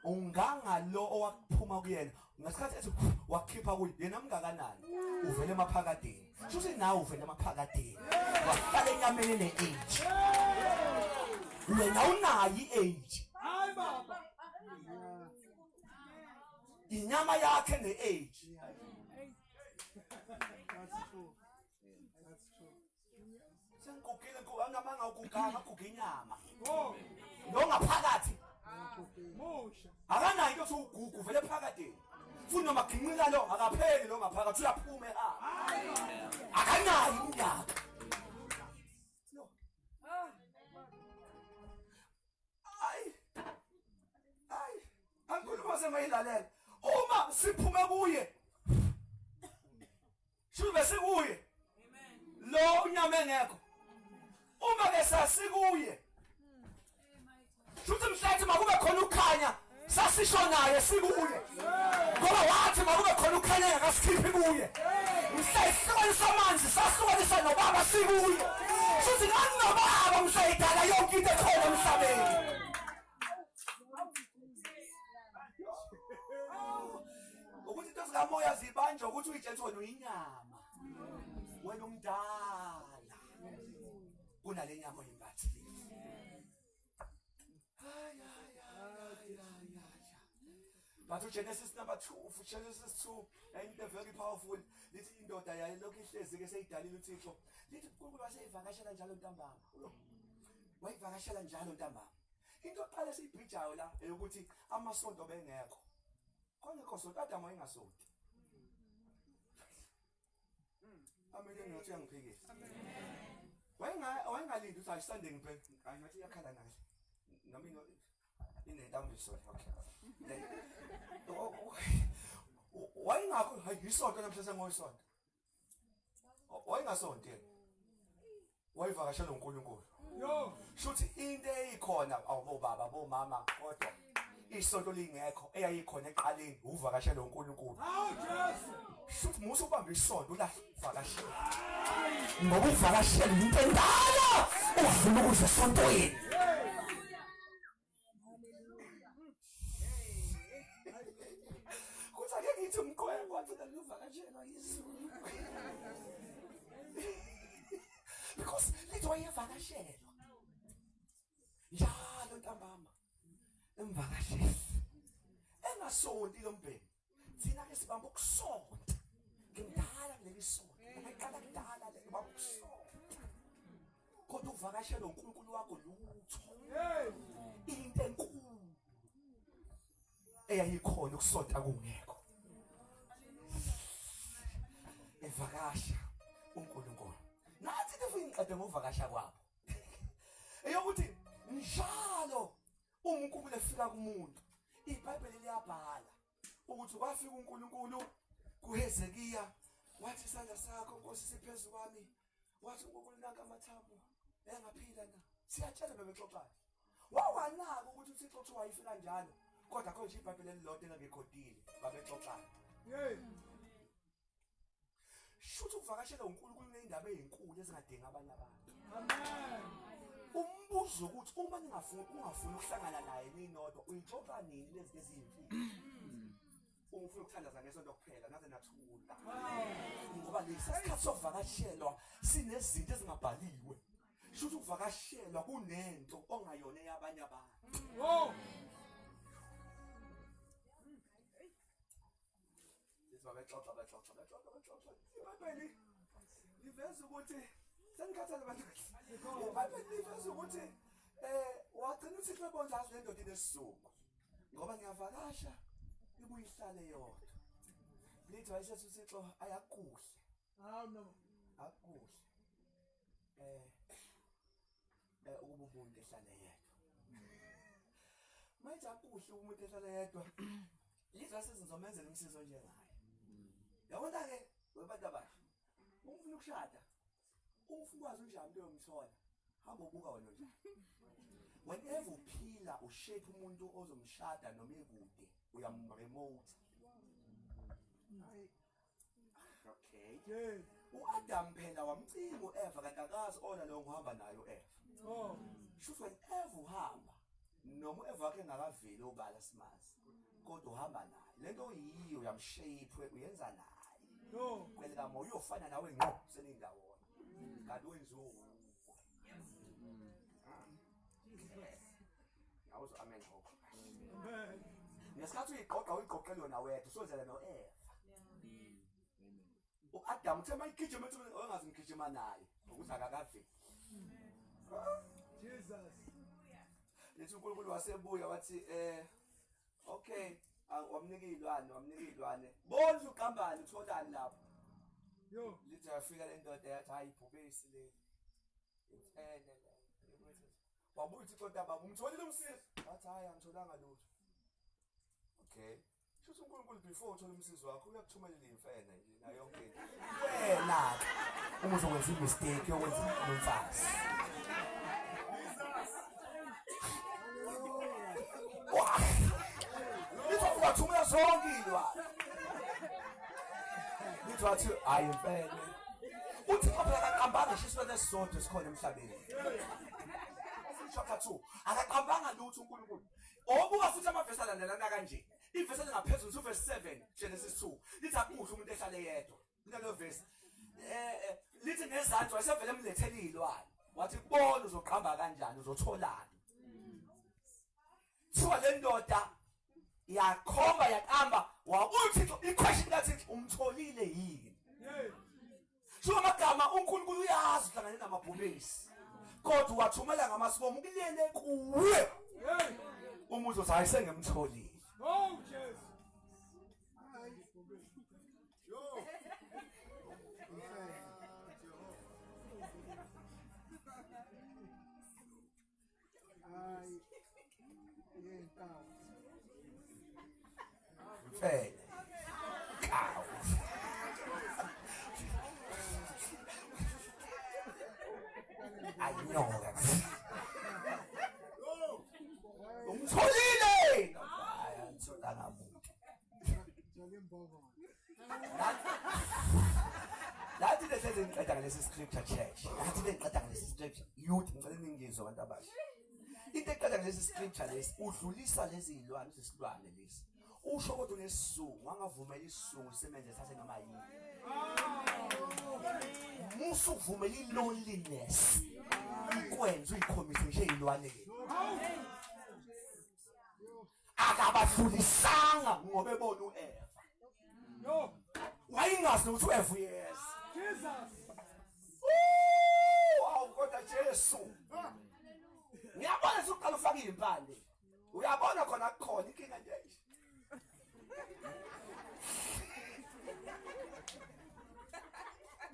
Speaker 1: unganga lo owakuphuma kuyena ngesikhathi ethi wakhipha kuye yena mngakanani uvele emaphakadeni shuthi nawe uvele emaphakadeni wahlala enyameni ne-age wena unayo i-age
Speaker 3: Hi, Baba.
Speaker 1: inyama yakhe ne-age
Speaker 3: That's true. That's true.
Speaker 1: sengigugile angamanga uguganga aguga inyama
Speaker 3: Oh.
Speaker 1: lo ngaphakathi
Speaker 3: Moshe.
Speaker 1: akanayo into othi ugugu uvele ephakadeni futhi noma ginqika lo akapheli lo ngaphakathi uyaphuma ehamba akanayo indaba no ay angikhuluma sengayilalela uma siphume kuye shibe sikuye lo unyama engekho uma ke sasikuye shuthi mhlathi makube khona ukukhanya sasisho naye sikuye ngoba wathi makube khona ukukhanya engakasikhipi kuye mhlahlukanisa amanzi sahlukanisa nobaba sikuye shuthi ngani nobaba mshayidala yonke into ekhona emhlabeni ukuthi into zikamoya zibanjwa ukuthi uyitshela wena uyinyama wena umdala kunale nyama oyimbathile but uGenesis number 2 Genesis 2 into very powerful lithi indoda yayilokhu ihlezi ke seyidalile uThixo lithi uNkulunkulu waseyivakashela njalo ntambama wayivakashela njalo ntambama into oqala siyibhijayo la ukuthi amasonto bengekho khona sonto Adamu wayengasonto amele ngathi uyangiphikisa wayengalindi ukuthi ayisande ngiphe ngathi iyakhala nahle noma inentambiso okay wayengakho hayisonto namhlanje ngoyisonto wayengasonto wayivakashela uNkulunkulu
Speaker 3: Yo.
Speaker 1: shuthi into eyikhona awubaba bomama kodwa isonto lingekho eyayikhona eqaleni uvakashela uNkulunkulu
Speaker 3: How just.
Speaker 1: shuthi musu ubamba isonto uvakashela ngoba uvakashela into endala uvuna ukuze esontweni kuthi ake ngithi umqoya kwathi uvakashelwa yizulu because lithi wayevakashelwa njalo ntambama emvakashela engasonti lo mbheki thina ke sibamba ukusonta ngimdala kuleli sonto ngayiqala kudala le ngibamba ukusonta kodwa uvakashela uNkulunkulu wakho lutho
Speaker 3: Hey.
Speaker 1: into enkulu eyayikhona ukusonta kungekho evakasha uNkulunkulu nathi ngifuyiqede ngovakasha kwabo eyokuthi njalo uNkulunkulu efika kumuntu iBhayibheli liyabhala ukuthi kwafika uNkulunkulu kuHezekiya wathi isandla sakho Nkosi siphezulu kwami wathi uNkulunkulu nanka amathambo engaphila na siyatshela bebexoxana wawanaka ukuthi uThixo uthi wayifika njalo kodwa konje iBhayibheli elilodwa engekhodile babexoxana
Speaker 3: Hey.
Speaker 1: shuthi ukuvakashela uNkulunkulu neindaba ezinkulu ezingadingi abanye abantu
Speaker 3: Amen.
Speaker 1: umbuzo ukuthi uma ungafuni ukuhlangana naye ninodwa uyixoxa nini lezi eziyimfihlo ufuna ukuthandaza ngesonto kuphela naze nathula ngoba lesi isikhathi sokuvakashelwa sinezinto ezingabhaliwe shuthi ukuvakashelwa kunento ongayona eyabanye abantu
Speaker 3: Oh.
Speaker 1: Baxoxa. iBhayibheli liveza ukuthi senikhathele abantu iBhayibheli liveza ukuthi wagcina uThixo ebonza azi le ndoda inesizungu ngoba ngiyavakasha ibuye ihlale yodwa lithi wayesethi uThixo ayakuhle
Speaker 3: Oh no.
Speaker 1: akuhle ukuba umuntu ehlale yedwa manje akuhle umuntu ehlale yedwa lithi sizomenzela umsizo njengaye yabona ke webantu abasha ufuna ukushada ufuna ukwazi unjani into yomthola hamba ubuka wena njani whenever uphila ushape umuntu ozomshada noma ekude uyamremote okay
Speaker 3: Yes.
Speaker 1: uAdam phela wamcinga uEva kanti akazi ona lo ngohamba nayo uEva
Speaker 3: Oh.
Speaker 1: shuthi whenever uhamba noma uEva wakhe engakaveli obala simazi kodwa uhamba naye lento oyiyo uyamshape uyenza naye
Speaker 3: No.
Speaker 1: kwelika moya uyofana nawe ngqo senindawona kanti wenziwe yawuzo amen ngokho
Speaker 3: Amen.
Speaker 1: ngesikhathi uyiqoqela yona wedwa usozela noEva uAdam uthe mayigijima ethi ongazi ngigijima naye ukuthi akakaveli
Speaker 3: Jesus.
Speaker 1: lethi uNkulunkulu wasebuya wathi okay wamnika iy'lwane bona uqambani utholani lapho
Speaker 3: Yo.
Speaker 1: lithi yafika le ndoda yathi hayi ibhubesi leli imfene wabuya uthi kodwa baba umtholile umsizi wathi hayi angitholanga lutho okay shuthi uNkulunkulu before uthola umsizi wakho uyakuthumelela imfene nje nayo yonke into wena uma uzokwenza imistake yokwenza umfazi wathumela zonke iy'lwane lithi wathi hayi imfene uThixo phela akaqambanga ngisho isilwane esisodwa esikhona emhlabeni chapter 2 akaqambanga lutho uNkulunkulu obuka futhi amavesi alandelana kanje ivesi elingaphezulu uverse 7 Genesis 2 lithi akuhle umuntu ehlale yedwa kulelo vesi lithi ngezansi wayesevele emlethela iy'lwane wathi bona uzoqamba kanjani uzotholani thiwa le ndoda yakhomba yaqamba wabuya uThixo iquestion kaThixo umtholile yini
Speaker 3: Yes.
Speaker 1: so amagama uNkulunkulu uyazi uhlangane namabhubesi kodwa wathumela ngamasibomu ukulele kuwe
Speaker 3: Yes.
Speaker 1: umuzo uthi hayi sengemtholile
Speaker 3: Oh Jesus. Yo.
Speaker 1: mfele kawu ayinyoka umtholile hayi angitholanga muntu lathi lehleze ngiqeda ngalesi scripture church lathi lengiqeda ngalesi scripture youth ngicela ningizwe abantu abasha into eqeda ngalesi scripture lesi udlulisa lezi iy'lwane zesilwane lesi usho kodwa unesizungu angavumela isizungu semenze thathe noma yini musu uvumela i-loneliness ikwenza uyikhomise nje iy'lwane akabadlulisanga ngoba ebona uEva
Speaker 3: No.
Speaker 1: wayingazi nokuthi uEva uyeza
Speaker 3: Jesus.
Speaker 1: Hawu kodwa Jesu ngiyabona suqala ufaka iy'mpande uyabona khona kukhona inkinga nje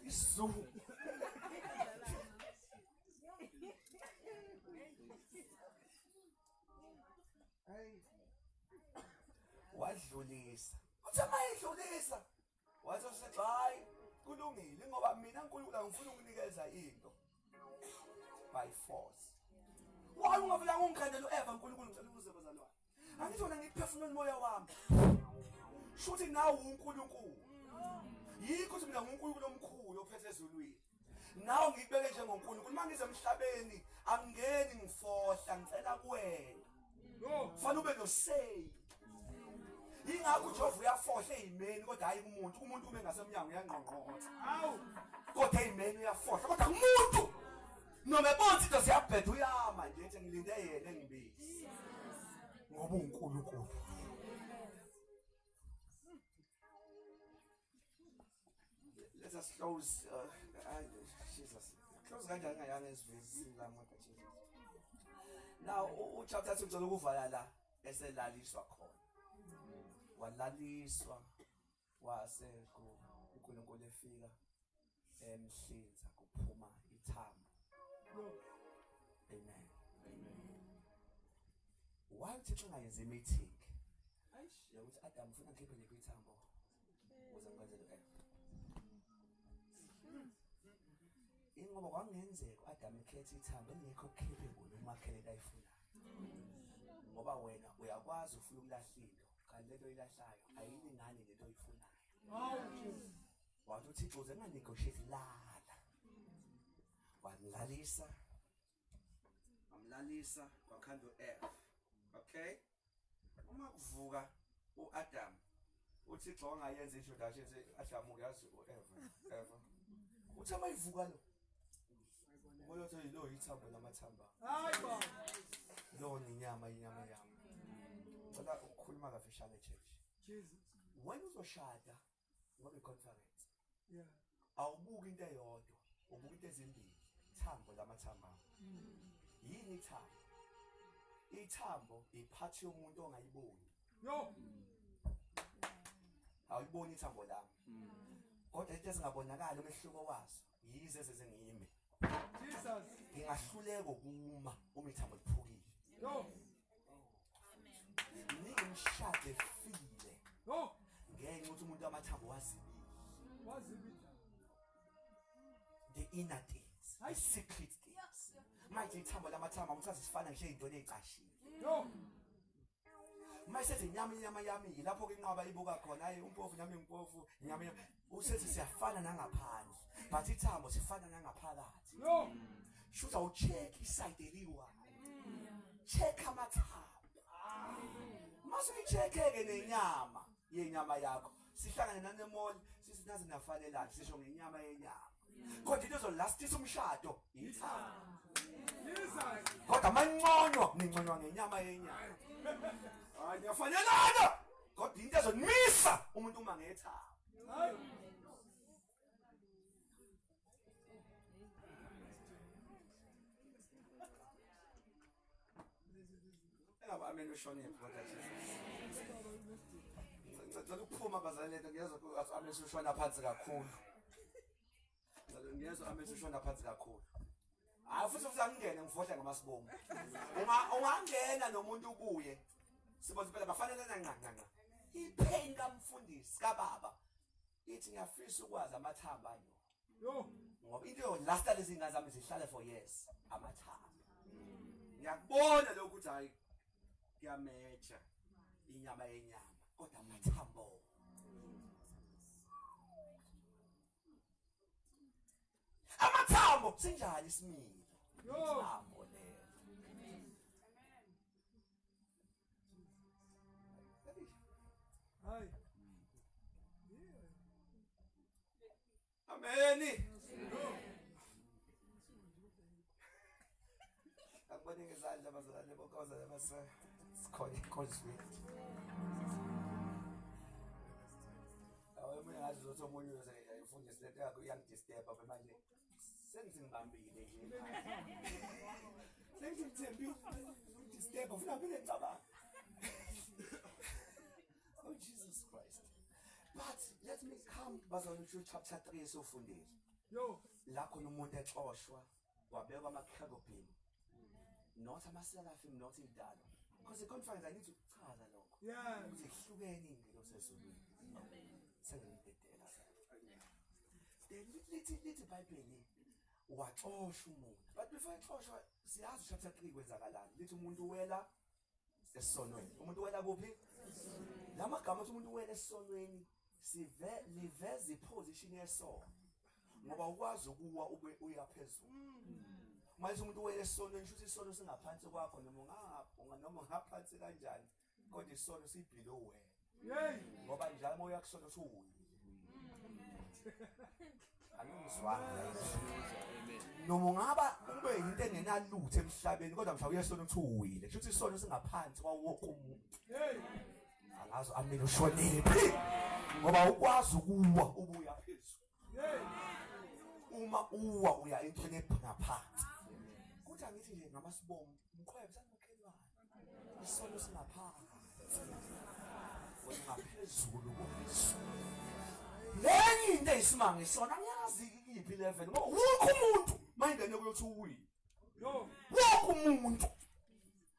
Speaker 1: isizungu wadlulisa uthe mayidlulisa wathi uShixo hayi kulungile ngoba mina uNkulunkulu angifuni ukunikeza into by force waye ungavelanga ungikhandela uEva uNkulunkulu ngicela ukuze bazalwane angizona ngiphefumula umoya wami shuthi nawe uNkulunkulu yikho ukuthi mina nguNkulunkulu omkhulu ophethe ezulwini nawe ngikubeke njengoNkulunkulu mangize emhlabeni angingeni ngifohla ngicela kuwena
Speaker 3: No.
Speaker 1: fanele ube no say ingakho uJehova uyafohla ey'meni kodwa hayi kumuntu uma engasemnyango uyangqongqotha
Speaker 3: Awu.
Speaker 1: kodwa ey'meni uyafohla kodwa kumuntu noma ebona into ziyabheda uyama nje ethi ngilinde yena engibizi ngoba uNkulunkulu. Let us close Jesus close kanjani ngayanga esivesi la moto Jesus. Now uchapter 2 ngizolo kuvala la eselaliswa khona walaliswa wase uNkulunkulu efika emhlinza kuphuma ithambo. Amen. Why uThixo engayenza meeting yokuthi Adam ufuna ngikhiphe le ithambo ukuze ngikwenzele ingoba kwangenzeka uAdam ekhethe ithambo engekho kukhiphe kulo umakhele ayifunayo ngoba wena uyakwazi ufuna ukulahla into kanti lento ilahlayo ayilingani lento oyifunayo. Wathi uThixo uze ngannegotiate lala wamlalisa wakhanda uEve. Okay, uma kuvuka uAdam uThixo wangayenza introduction Adam uyazi uEve uthi amayivuka lo ngoba uthi lo ithambo lamathamba
Speaker 3: Hayi ba.
Speaker 1: lo ni inyama yami. Ngicela ukukhuluma kafishane church.
Speaker 3: Jesus.
Speaker 1: When uzoshada ngoba iconference
Speaker 3: Yeah.
Speaker 1: awubuki into eyodwa ubuka into ezimbili ithambo lamathamba. Yini ithambo? Ithambo iphathi yomuntu ongayiboni.
Speaker 3: Yo.
Speaker 1: Awuyiboni ithambo lami. Kodwa into esingabonakala umehluko wazo yize ezengiyimi.
Speaker 3: Jesus.
Speaker 1: Ngingahluleka ukuma uma ithambo liphukile.
Speaker 3: Yo.
Speaker 1: Ngimshade efile.
Speaker 3: Yo.
Speaker 1: Ngenxa ukuthi umuntu amathambo wazibili.
Speaker 3: Wazibita.
Speaker 1: The inner things, the secret things. Manje ithambo lamathamba umthatha sifana nje into ezicashile.
Speaker 3: Yo.
Speaker 1: Mayisethi inyama yami lapho ke inqaba ibuka khona hayi umpofu nyama impofu inyama usethi siyafana nangaphandle but ithambo sifana nangaphakathi.
Speaker 3: Yo.
Speaker 1: Shuza ucheck iside eliwa. Check amathambo. Mase uyicheckeke nenyama yenyama yakho. Sihlangane nanemoli sisinazi nafanelana sisho ngenyama yenyama. Kodwa into ezolastisa umshado ithambo.
Speaker 3: Jesus.
Speaker 1: Kodwa manconyo ninconywa ngenyama yenyama. Hayi niyafanelana. Kodwa into ezonimisa umuntu uma ngethaba.
Speaker 3: Hayi.
Speaker 1: Engaba ameni ushonile kodwa Jesus. Ngicela ukuphuma bazalwane lento ngiyezwa ameni ushona phansi kakhulu. Ngiyezwa ameni ushona phansi kakhulu. Hayi futhi angingene ngifohla ngamasibongo. Ungangena nomuntu ubuye. Siboze phela bafanelana nqa. Ipain kamfundisi kababa. Ithi ngiyafisa ukwazi amathamba ayo.
Speaker 3: Yo.
Speaker 1: Ngoba into yolasta lezi ngane zami zihlale for years amathamba. Ngiyakubona lokho ukuthi hayi kuyamecha inyama yenyama kodwa amathambo. Amathambo sinjani isimilo?
Speaker 3: Yo.
Speaker 1: Thambo lelo.
Speaker 3: Hayi.
Speaker 1: Ameni. Akubone ngezandla bazalwane bokozana base sikhona inkonzweni. Mina ngathi uzothi omunye uyayifundisa lento yakho iyangidisturb apha manje sengizingibambile nje. Sengithembile disturb ufuna phela ngicabanga. Oh Jesus Christ. But let me come bazalwane to chapter 3 sofundile.
Speaker 3: Yo.
Speaker 1: La khona umuntu exoshwa wabekwa amakerubim. Not amaseraphim not idalo. Because the conference I need to chaza lokho.
Speaker 3: Yeah.
Speaker 1: Ukuthi kuhlukene ingilo sesulwini. Amen. Sengidedela sasa. Lithi iBhayibheli waxoshwa umuntu. But before exoshwa siyazi chapter 3 kwenzakalani. Lithi umuntu wela esonweni. Umuntu wela kuphi? Lamagama athi umuntu wela esonweni liveza iposition yesono. Ngoba ukwazi ukuwa ube uyaphezulu. Manje umuntu wele isonweni kusho ukuthi isono singaphansi kwakho noma ngaphansi kanjani kodwa isono sibelow wena.
Speaker 3: Yay.
Speaker 1: ngoba njalo moya kusona uthi angizwanga noma ungaba ube into engenalutho emhlabeni kodwa mhla uyesona uthi uwile kusho ukuthi isono singaphansi kwawonke umuntu
Speaker 3: Yay.
Speaker 1: angazi amini ushonephi ngoba ukwazi ukuwa ubuya phezulu
Speaker 3: Yay.
Speaker 1: uma uwa uya entweni ngaphansi kuthi angithi nje ngamasibomu umkhwebe sanokhelwana isono singaphansi wena ngaphezulu kuso lenye into eyisimanga isona angiyazi iyiphi level ngoba wonke umuntu mayingene kuyothi uwile
Speaker 3: Yo.
Speaker 1: wonke umuntu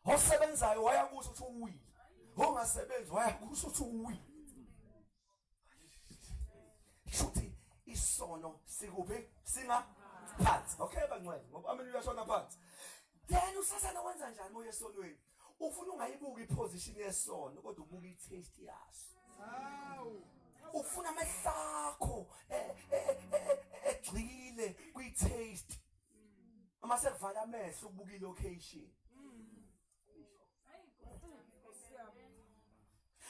Speaker 1: osebenzayo waya kuso uthi uwile ongasebenzi waya kuso uthi uwile shuthi isono sikuphi singaphansi okay bangcwele ngoba amini uyashona phansi then usathana wenza njani moya esonweni ufuna ungayibuka iposition yesono kodwa ubuka itaste yaso
Speaker 3: Ow.
Speaker 1: ufuna amehlakho egcile kwi-taste uma sekuvala amehlo ukubuka i-location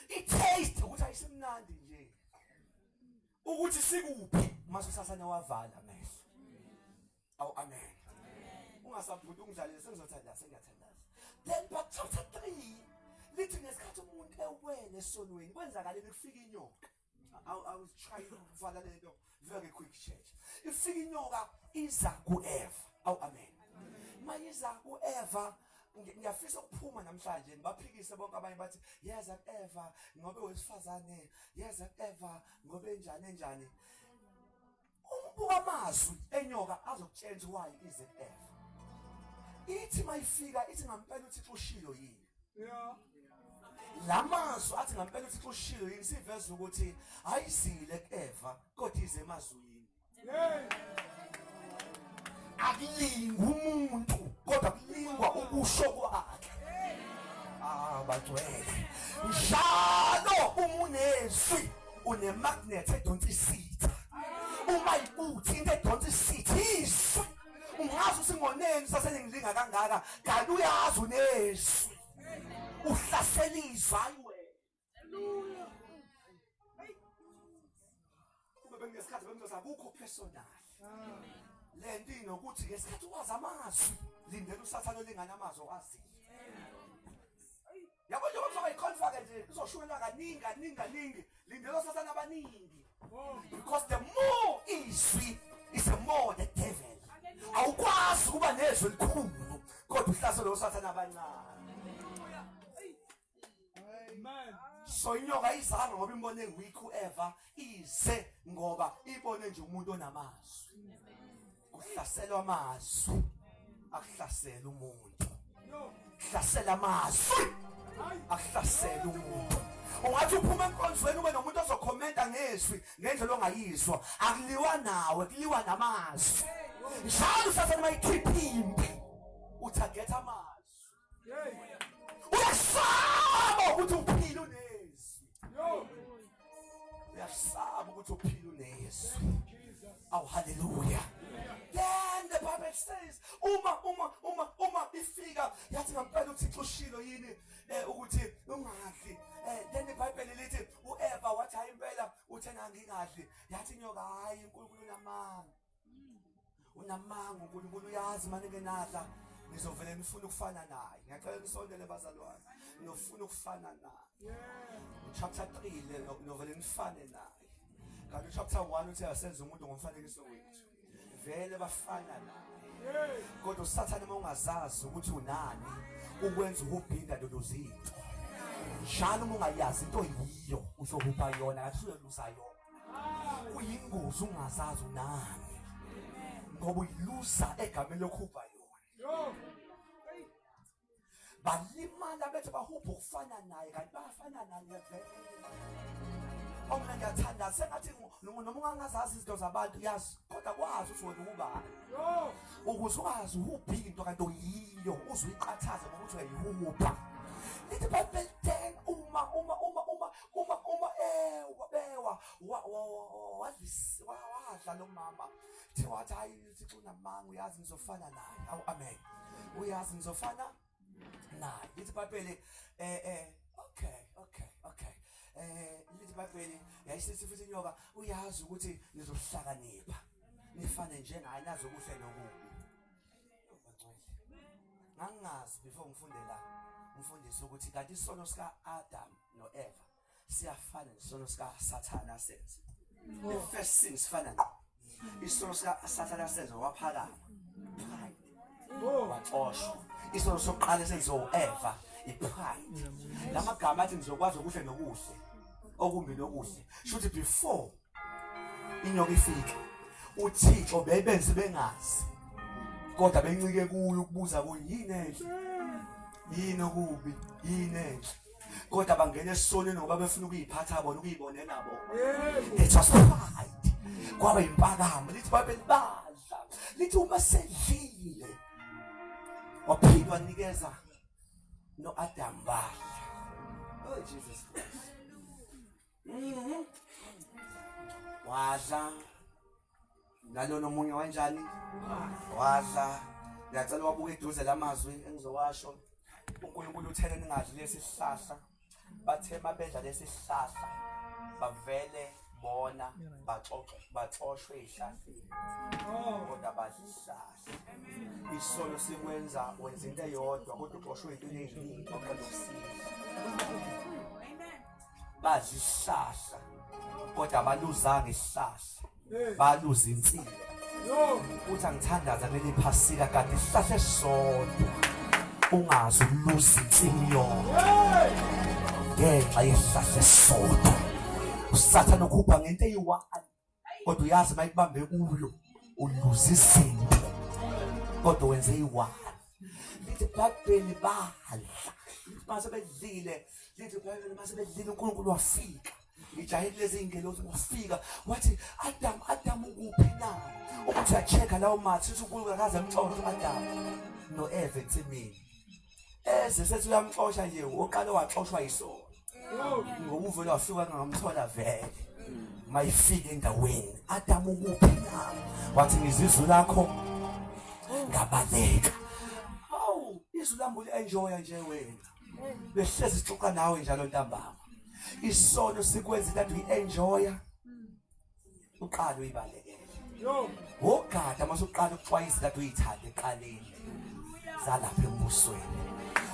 Speaker 1: i-taste ukuthi ayisimnandi nje ukuthi sikuphi mase usathane wavala amehlo awu amen ungasabhudi ungidlalile sengizothandaza sengiyathandaza then but chapter 3 lithi ngesikhathi umuntu ewele esonweni kwenzakaleni kufika inyoka I was trying ukuvala lento very quick church ifika inyoka iza ku-Eva awu amen mayiza ku-Eva ngiyafisa ukuphuma namhlanje baphikise bonke abanye bathi yeza Eva ngobe wesifazane yeza Eva ngobe njani umbuka amazwi enyoka azokutshenza why ize Eva ithi mayifika ithi ngampela uThixo ushilo yini
Speaker 3: Yeah.
Speaker 1: lamazwi athi ngampela uThixo ushilo yini siveza ukuthi ayizile kuEva kodwa ize emazwini
Speaker 3: Yay.
Speaker 1: akulingwa umuntu kodwa kulingwa ukusho kwakhe bagcwele njalo umunezwi unemagnet edonsa isitha uma ikuthi into edonsa isitha izwi ungazi usingoneni saseningilinga kangaka kanti uyazi unezwi uhlaselizwa ayiwe kube bengesikhathi bengizoza kukho personal lento inokuthi ngesikhathi ukwazi amazwi lindela usathane olingana amazwi owaziyo yabo nje kuzoba iconfidence nje uzoshwela kaningi lindela usathane abaningi because the more izwi is the more the devil awukwazi kuba nezwi elikhulu kodwa uhlaselo usathane abancane
Speaker 3: Amen.
Speaker 1: so inyoka izanga ngoba imbone weak uEva ize ngoba ibone nje umuntu onamazwi kuhlaselwa amazwi akuhlasela umuntu
Speaker 3: Yo.
Speaker 1: hlasela amazwi akuhlasela umuntu ungathi uphuma enkonzweni ube nomuntu ozokhomenta ngezwi ngendlela ongayizwa akuliwa nawe kuliwa namazwi njalo usathane mayikhipha impi uthagetha amazwi
Speaker 3: Yay.
Speaker 1: uyasaba ukuthi uphile unezwi
Speaker 3: Yo.
Speaker 1: uyasaba ukuthi uphile unezwi
Speaker 3: Jesus.
Speaker 1: oh hallelujah then the Bible says uma ifika yathi ngampela uThixo ushilo yini ukuthi ungadli then the Bible lithi uEva wathi hayi impela uthena ngingadli yathi inyoka hayi uNkulunkulu unamanga uNkulunkulu uyazi manje ngenadla nizovele nifuna ukufana naye ngiyacela nisondele bazalwane nofuna ukufana naye
Speaker 3: Yeah.
Speaker 1: chapter 3 novele nifane naye kanti chapter 1 uthi asenze umuntu ngomfanekiso wethu vele bafana naye
Speaker 3: Yay.
Speaker 1: kodwa usathane mongazazi ukuthi unani ukwenza ukubhinda loluzitho njalo ungayazi into yiyo uzohupha yona ngathi uyelusa yona uyingozi ungazazi unani ngoba uyilusa egameni lokuhupha yona
Speaker 3: Yo.
Speaker 1: balimala bethu bahupha ukufana naye kanti bayafana naye vele omna ngiyathanda sengathi noma ungangazazi izinto zabantu yazi kodwa kwazi ukuthi wena ubani
Speaker 3: Yo.
Speaker 1: ukuze ukwazi uhuphi into kanti oyiyo uzuyiqathaza ngokuthi uyayihupha lithi Bible then uma wadla lo mama thi wathi hayi uThixo unamanga uyazi ngizofana naye awu amen uyazi ngizofana naye lithi Bible okay lithi iBhayibheli yayisithi futhi inyoka uyazi ukuthi nizohlakanipha nifane njengaye nazi okuhle nokubi. Ngangazi before ngifunde la ngifundise ukuthi kanti isono sika Adam no Eva siyafana nesono sika Sathana senze. The first sin sifana ngqo. Isono sika Sathana senze waphakama. Waxoshwa. Isono sokuqala senze uEva ipride. Lamagama athi ngizokwazi okuhle nokuhle. Okumbi nokuhle. Shothi before inyoka ifika uThixo bebenze bengazi. Kodwa bencike kuyo ukubuza kuyini enhle. Yini okubi, yini enhle. Kodwa bangena esonweni ngoba befuna ukuyiphatha bona ukuyibonela bona. It was pride. Kwaba impakamo lithi iBhayibheli badla. Lithi uma sedlile waphindwa wanikeza no-Adam badla. Oh Jesus Christ. Wadla nalo nomunye kanjani? Wadla. Ngiyacela wabuke eduze lamazwi engizowasho. uNkulunkulu uthele ningadli lesi sihlahla. Bathe mabedla lesi sihlahla bavele bona baxoshwe ihlahleni. Kodwa badlihlahla. Isono sikwenza wenza into eyodwa kodwa uxoshwe into eziningi oqala ukusiza. Badlihlahla kodwa baluzanga isihlahla. Baluza insilo. Uthi angithandaza leli phasika kanti isihlahla esisodwa ungazi uluza insimi yonke ngenxa yesihlahla esisodwa. Usathana ukhupha ngento eyi-1 kodwa uyazi mayikubambe kuyo uluza izinto kodwa wenze i-1. Lithi iBhayibheli badla mase bedlile. Lithi iBhayibheli mase bedlile uNkulunkulu wafika. Ngijahile lezi ingelosi wafika wathi Adam ukuphi na? Ukuthi uyacheka lawo mathi uthi uNkulunkulu akaze amxoshe uAdam no Eva etsimini. Sethi uyamxosha nje oqala waxoshwa yisono. Ngoba uvela wafika ngamthola vele. Mayifike endaweni Adam ukuphi na? Wathi ngizizwe lakho ngabaleka. Hawu izwi lami ulenjoya nje wena. Behlezi ixoxa nawe njalo ntambama. Isono sikwenza that we enjoy. Uqala uyibalekele. Wogada mase uqala ukuxwayisa that uyithande eqaleni. Zalapha embusweni.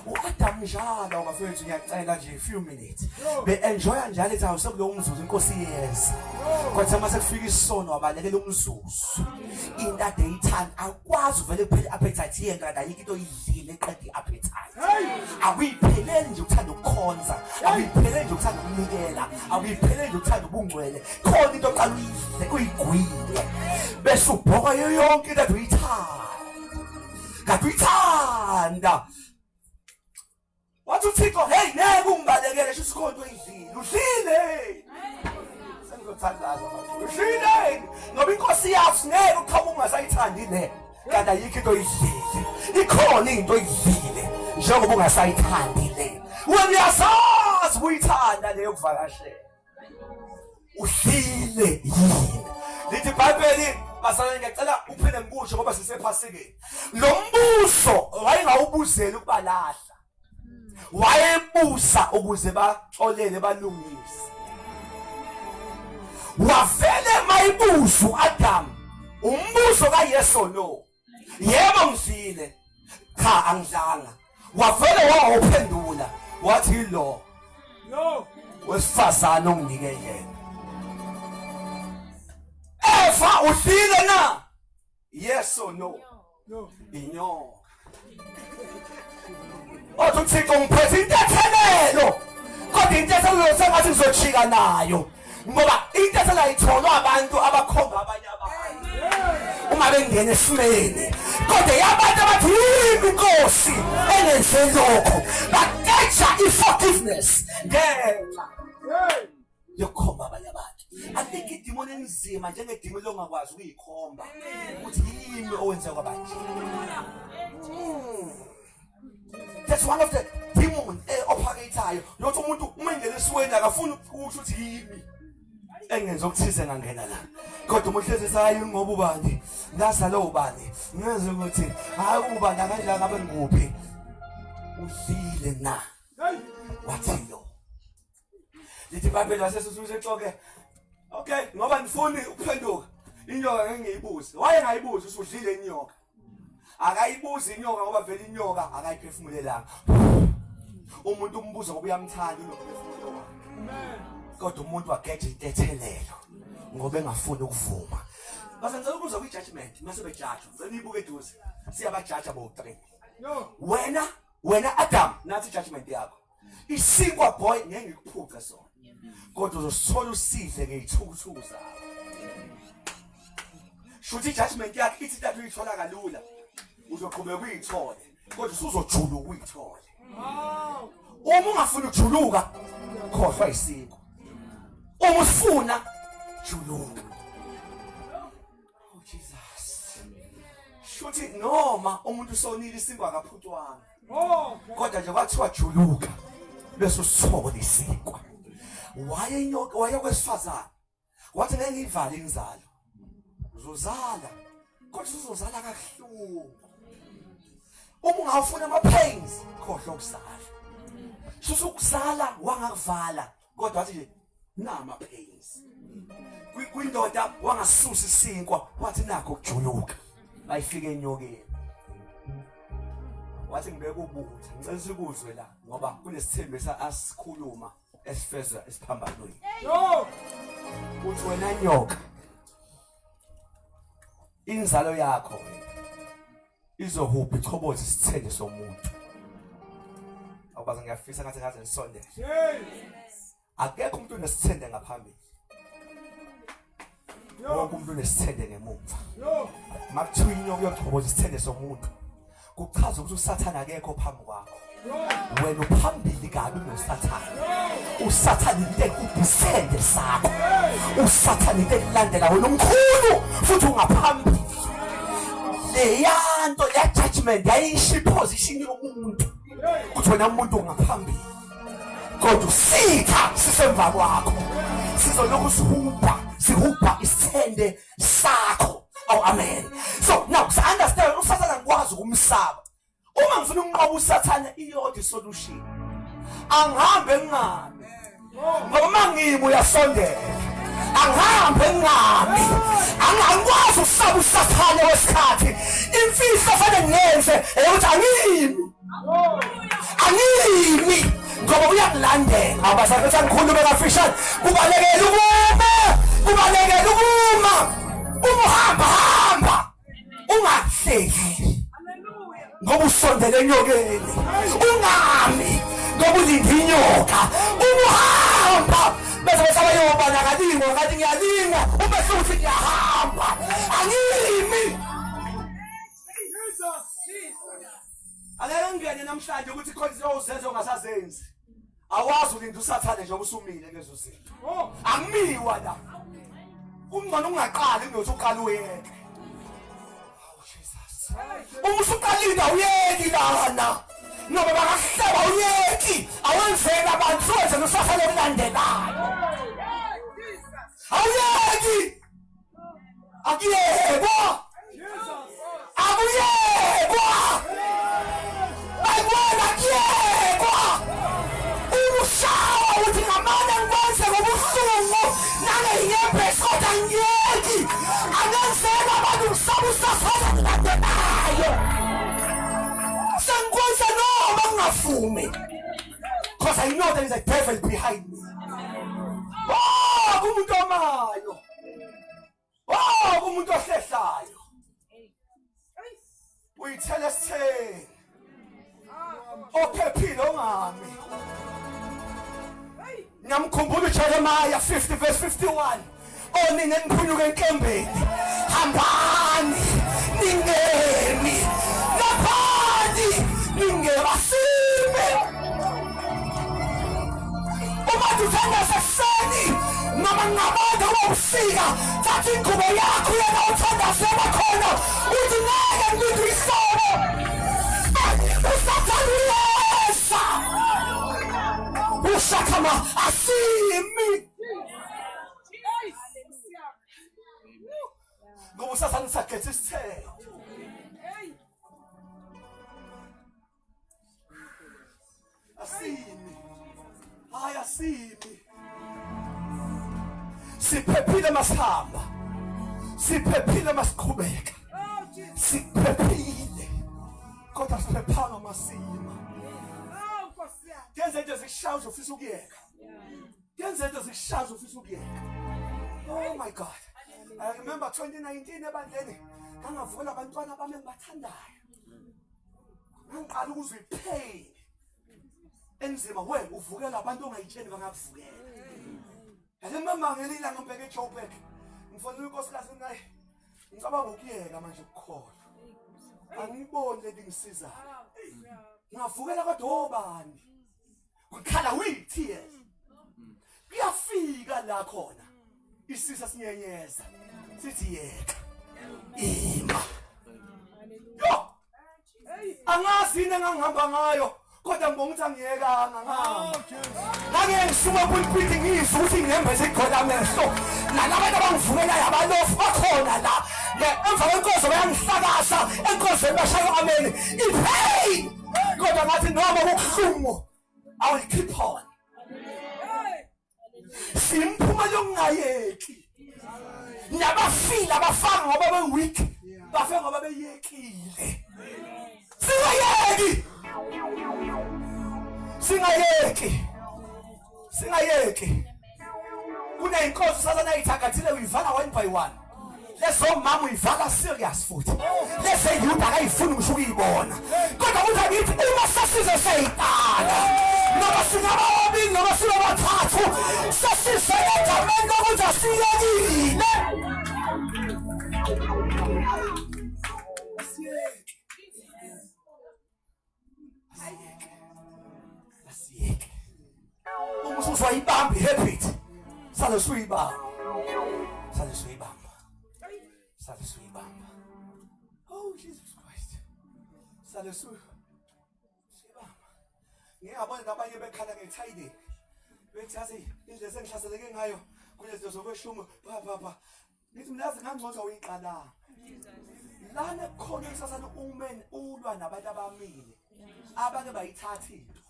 Speaker 1: uAdam njalo ngafethu ngiyacela nje a few minutes. Be enjoy njalo ethi awusekulo umzuzu inkosi yenza. Kodwa mase kufika isono wabalekela umzuzu. Into ade ithanda akwazi uvele kuphela appetite yengane ayikho into oyidlile eqeda iappetite. Awuyipheleli nje ukuthanda ukukhonza, awuyipheleli nje ukuthanda ukunikela, awuyipheleli nje ukuthanda ubungcwele. Khona into oqala uyidle kuyigwile. Bese ubhoka yonke into uyithanda. Kanti uyithanda. Wathi uThixo hey neke ungibalekele sho sikhona into oyidlile. Udlile. Sengizothandaza manje. Udlile. Ngoba inkosi yathi ngeke uqhamuka ungasayithandi le. Kanti ayikho into oyidlile. Ikhona into oyidlile njengoba ungasayithandi le. Wena uyasazi uyithanda leyo kuvakashela. Udlile yini? Lithi iBhayibheli basana ngiyacela uphinde ngikusho ngoba sisephasikeni. Lo mbuso wayengawubuzeli ukubalahla. Wayebusa ukuze baxolele balungise. Wavele mayibuso Adam. Umbuso kaYesu no. Yebo ngifile. Cha angidlanga. Wavele wawuphendula. Wathi lo.
Speaker 3: No.
Speaker 1: Wesifazana onginike yena. Eva udlile na? Yes or no?
Speaker 3: No.
Speaker 1: Inyoka. Othi uThixo ngiphethe intethelelo. Kodwa intethelelo sengathi ngizojika nayo. Ngoba intethelelo ayitholwa abantu abakhomba abanye abantu. Uma bengena esimeni. Kodwa yabantu abathi yini inkosi enenze lokho. Bakeja i-forgiveness. Ngenxa yokukhomba abanye abantu. Alikho idimoni enzima njengedimoni ongakwazi ukuyikhomba. Uthi yimi owenza kwabanje. That's one of the demons ophakethayo. Lothi umuntu uma ingena esweni akafuni ukusho ukuthi yimi engenza ukuthize ngangena la. Kodwa umuhlezi sayi ngoba ubani? Ngazalo ubani? Ngenza ukuthi hayi ubani akadla ngabe ngikuphi? Udlile na. Wathi lo. lithi iBhayibheli wasesususe exoke. Okay, ngoba ngifuni ukuphenduka. Inyoka ngeke ngiyibuze. Waye ngayibuza usudlile inyoka. Akayibuzi inyoka ngoba vele inyoka akayiphefumulelanga. Umuntu umbuzo ngoba uyamthanda unokuphefumula wakhe.
Speaker 3: Amen.
Speaker 1: Kodwa umuntu wageja intethelelo ngoba engafuni ukuvuma. Base ngicela ukuzwa kwi-judgment mase bejudge. Ngicela ibuke eduze. Siyabajudge abo-3.
Speaker 3: Yo.
Speaker 1: Wena Adam nathi judgment yakho. Isinkwa boy ngeke ngikuphuce sona. Kodwa uzosithola usidle ngezithukuthuku zakho. Shuthi judgment yakhe ithi tathu uyithola kalula. Uzoqhubeka uyithole kodwa usuzojula ukuyithola.
Speaker 3: Wow.
Speaker 1: Uma ungafuna ukujuluka khohlwa isinkwa. Uma usifuna juluka. Oh Jesus. Shuthi noma umuntu usonile isinkwa akaphuthwanga.
Speaker 3: Oh.
Speaker 1: Kodwa nje kwathiwa juluka bese usithola isinkwa. Waye kwesifazana. Wathi ngeke ngivale inzalo. Uzozala. Kodwa uzozala kabuhlungu. Uma ungafuna ama pains khohlwa ukuzala. Susu ukuzala wangakuvala kodwa wathi nje nama pains. Kwindoda wangasusa isinkwa wathi nakho ukujuluka. Bayifike enyokeni. Wathi ngibeka ubutha ngicela ukuzwe la ngoba kunesithembu asikhuluma esifeza esiphambanweni.
Speaker 3: Yo.
Speaker 1: Uthi wena nyoka inzalo yakho izohupha ichoboza isithende somuntu. Awubaza ngiyafisa ngathi ngaze nisondele.
Speaker 3: Hey.
Speaker 1: Akekho umuntu onesithende ngaphambili.
Speaker 3: Yo.
Speaker 1: Wonke umuntu onesithende ngemuva.
Speaker 3: Yo.
Speaker 1: Makuthiwa inyoka yochoboza isithende somuntu. Kuchaza ukuthi uSathane akekho phambi kwakho.
Speaker 3: Yo.
Speaker 1: Wena uphambili kabi noSathane. USathane into ekubhisende sakho. USathane into elandela wena omkhulu futhi ungaphambili. Leyanto ya judgment yayisho iposition yomuntu. Kuthi wena umuntu ungaphambili. Kodwa usitha sisemva kwakho. Sizolokhu sihupa isithende sakho. Oh amen. So now understand uSathane akwazi ukumsaba. Uma ngifuna ukunqoba uSathane iyodwa isolution. Angihambe ngami. Ngoba mangimi uyasondela. Angihambe ngami. Angikwazi ukusaba uSathane wesikhathi. Imfihlo fanele ngiyenze ukuthi angimi. Angimi. Ngoba uyakulandela. Abasafethu angikhulume kafishane. Kubalekela ukuma. Kubalekela ukuma. Hamba ungahleki ngoba usondele enyokeni ungami ngoba ulinde inyoka uhamba bese abayoba nakalingo ngathi ngiyalinga ube futhi ngiyahamba angimi Angeke namhlanje ukuthi khona uzenze ongasazenzi awazi ulinda uSathane nje usumile lezo zinto angimiwa la Ungcono ungaqali ngothi uqala uyeke. Oh Jesus. Uma usuqalile uyeki lana. Ngoba bakahleba uyeki. Awenzeka abantu wenze noSathane okulandelayo. Awuyeki. Akuyekwa. Akuyekwa. Bayibona akuyekwa. Umushawa uthi ngamane ngikwenze ngobuhlungu nangenyembezi kodwa ngiyeki angenzeka abantu ngisaba uSathane okulandelayo sengikwenza noma ngingavumi because I know there is a devil behind me. Oh kumuntu omayo. Oh kumuntu ohlehlayo. Uyithele sitheni ophephile ongami. Ngamkhumbula uJeremiah 50 verse 51. Nina niphunyuke enkembeni. Hambani ningemi. Laphani ningebasime. Uma uthanda seseni noma ngabona ubusika thatha ingubo yakho yena uthanda sema khona uthi ngeke ngilinde isoro. Usathane uyesa. Usakama asimi. Ngoba uSathane sakhethe isithelo. Asimi. Hayi asimi. Siphephile masihamba. Siphephile masiqhubeka. Siphephile. Kodwa siphephanga masima. Yenza into zikushaya ufisa ukuyeka. Yenza into zikushaya ufisa ukuyeka. Oh my God. I remember 2019 ebandleni ngangavukela abantwana bami engibathandayo. Ngiqala ukuzwa ipain. Enzima uvukela abantu ongayitsheni bangakuvukela. Yalema ngelila ngibheke eJoburg. Ngifonela unkosikazi naye. Ngicabanga ukuyeka manje ukukhola. Angiboni lento ngisiza. Ngavukela kodwa obani. Ngikhala with tears. Kuyafika la khona. Isisa sinyenyeza. Sithi yeka. Ima. Yo. Angazi yini engangihamba ngayo. Kodwa ngibonga ukuthi angiyekanga ngahamba. Ngake ngisuka pulpiti ngizwe ukuthi ngiyembeze ikhona amehlo. Nalabantu abangivumelayo abalofu bakhona la. Emva kwenkosi bayangihlakasa enkosini bashaya amen. Ipain. Kodwa ngathi noma kubuhlungu I will keep on. Simphuma lokungayeki. Nabafila bafanga ngoba beweak. Bafanga ngoba beyekile. Singayeki. Kuneyinkosi sasana ithakathile uyivala one by one. Leso mama uyivala serious futhi. Lese yuda akayifuni ngisho ukuyibona. Kodwa kuthi ngithi uma sasize seyitala. Noma singababili noma singabathathu sasisebenza manje ukuthi asiyekile. Asiyeke. Umusuzwa ibambi habit. Sale suyibamba. Oh Jesus Christ. Sale suyibamba. Ngiyabona nabanye bekhala ngetithing. Bethi yazi indlela sengihlaseleke ngayo kulezo zokweshuma baba. Ngithi mnazi ngangizonza uyiqala. Lana khona isasana umen ulwa nabantu abamile. Abake bayithatha into.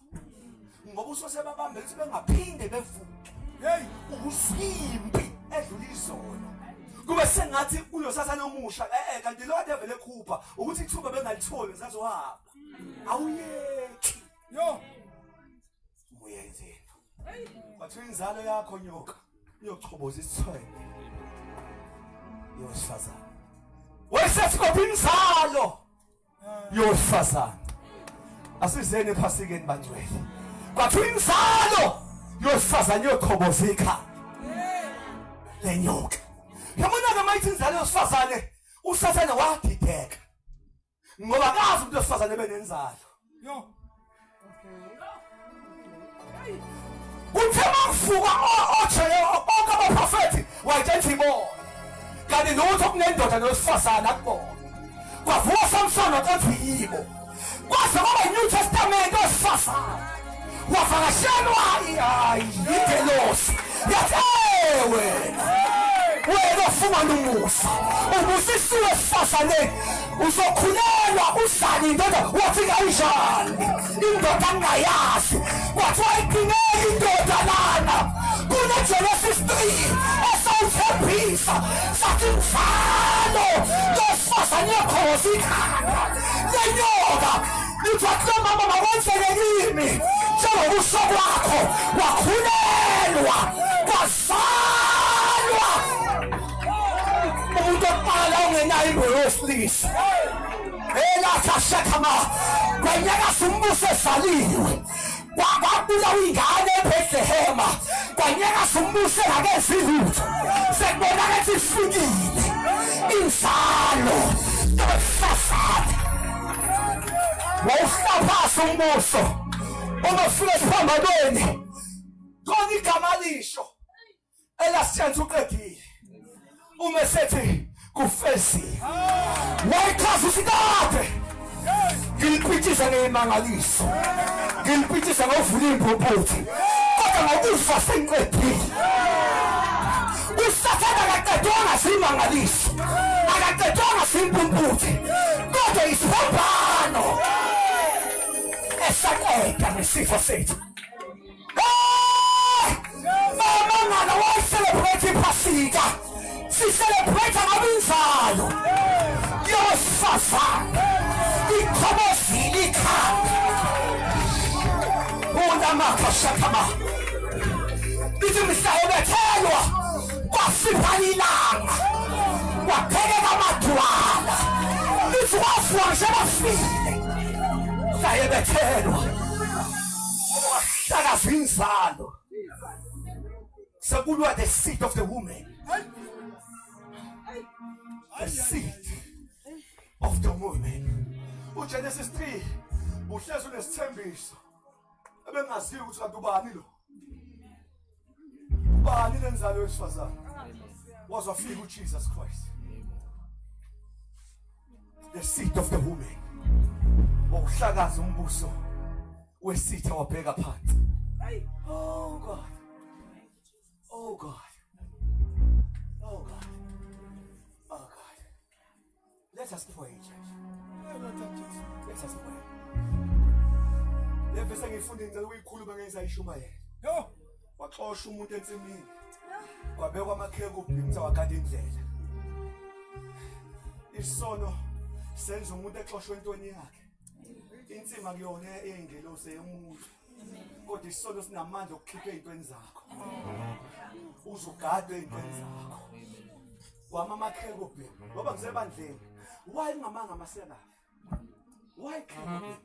Speaker 1: Ngoba usosebabambe ukuthi bengaphinde bevuke. Hey, ubusimbi edlula izona. Kube sengathi uyosasana omusha kanti lo kade vele ekhupha ukuthi ithuba bengalitholi sazohamba. Awuyeki. Yo. Uyenze. Bathi inzalo yakho nyoka iyochoboza isithwele. Yosazana. Wesethi kodwa inzalo yosazana. Asizeni ephasikeni bangcwele. Bathi inzalo yosazana yochoboza ikhaya. Lenyoka. Yabona mayithi inzalo yosifazane usasana wadideka. Ngoba kazi umuntu wesifazane benenzalo. Yo. Uthema mfuka othele onke abaprofeti wayithenthibona. Kanti lutho kunendoda nosifazana akubona. Kwavuka Samson wathi yibo. Kwase kwaba New Testament osifazana. Wavakashelwa yidelosi. Yathi wena ufuma nomusa. Ubusisiwe sifazane. Uzokhulelwa usani indoda wafika injani. Indoda angayazi. Kwathiwa iqinile indoda lana. Genesis 3 esawuthembisa sathi mfalo losifazane yakhozi ikhaya lenyoka lithi wathi mama makwenzeke kimi njengoba usuku wakho wakhulelwa wazalwa umuntu oqala ongenayo imboyo yesilisa elathi ashekama kwanyakasa umbuso esaliwe kwabula ingane eBethlehem kwanyakasa umbuso engakezi lutho sekubonakala ukuthi ifikile inzalo yosasana wawuhlaphasa umbuso umafika esiphambanweni khona igama lisho elasiyenza uqedile uma sethi kufesi wayichaza usikade ngiliphithisa ngeyimangaliso ngiliphithisa ngavula imbombothi kodwa ngokufa sengiqedile usathana akaqedwanga simangaliso akaqedwanga simpumputhe kodwa isiphambano esaqeda nesifo sethu mama ngana wayicelebrate iphasi ebusika sicelebrate ngabinzalo yosasana ikhobozile ikhanda unamakha shakama lithi mhla ebethelwa kwasiphala ilanga waphekeka amadwala lithi wafuwa njebafile mhla ebethelwa wahlakaza inzalo sekulwa the seed of the woman. The seed of the woman. UGenesis 3 uhlezi unesithembiso ebengaziyo ukuthi kanti ubani lo. Ubani lenzalo yesifazane. Wazafika uJesus Christ. The seed of the woman. Wawuhlakaza umbuso wesitha wabheka phansi. Oh God. Oh God. Oh God. Oh God. Let us pray, church. Let us pray. Le verse ngifunda ngicela ukuyikhuluma ngezayishuma yena. Yo. Waxoxa umuntu ensimini. Kwabekwa amakhekuphi ukuthi awagada indlela. Isono senza umuntu exoshwe entweni yakhe. Insima kuyona eingelosi yomuntu. Kodwa isono sinamandla okukhipha ezintweni zakho. Uzugada ezintweni zakho. Wama amakhekuphi ngoba ngisebandleni. Why ngamanga amasela? Why khekuphi?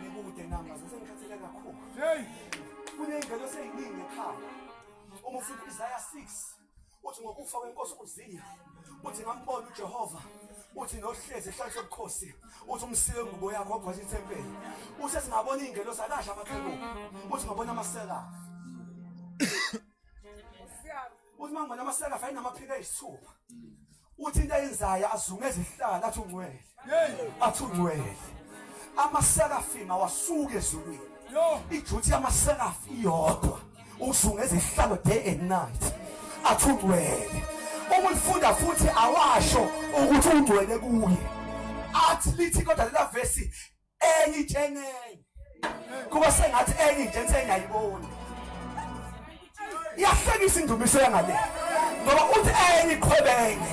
Speaker 1: Nikude nanga sengikhathele kakhulu. Hey! Kunengelo seyiningi ekhaya. Uma ufika Isaiah 6 uthi ngokufa kwenkosi uZiya uthi ngambona uJehova uthi nohlezi ehlalise ubukhosi uthi umsike ngubo yakho wabhaza ithempeli uthi singabona ingelo salasha amakhekuphi uthi ngabona amasela uthi mangibona amasela afana namaphika ayisithupha uthi into ayenzayo azungeze ihlala athi ungcwele athi ungcwele amaserafi awasuke ezulwini ijuthi yamaserafi iyodwa uzungeze ihlalo day and night athi ungcwele uma ufunda futhi awasho ukuthi ungcwele kuye athi lithi kodwa lela verse enye itshenene kuba sengathi enye nje engayiboni iyahlekisa indumiso yangale ngoba uthi enye iqhwebene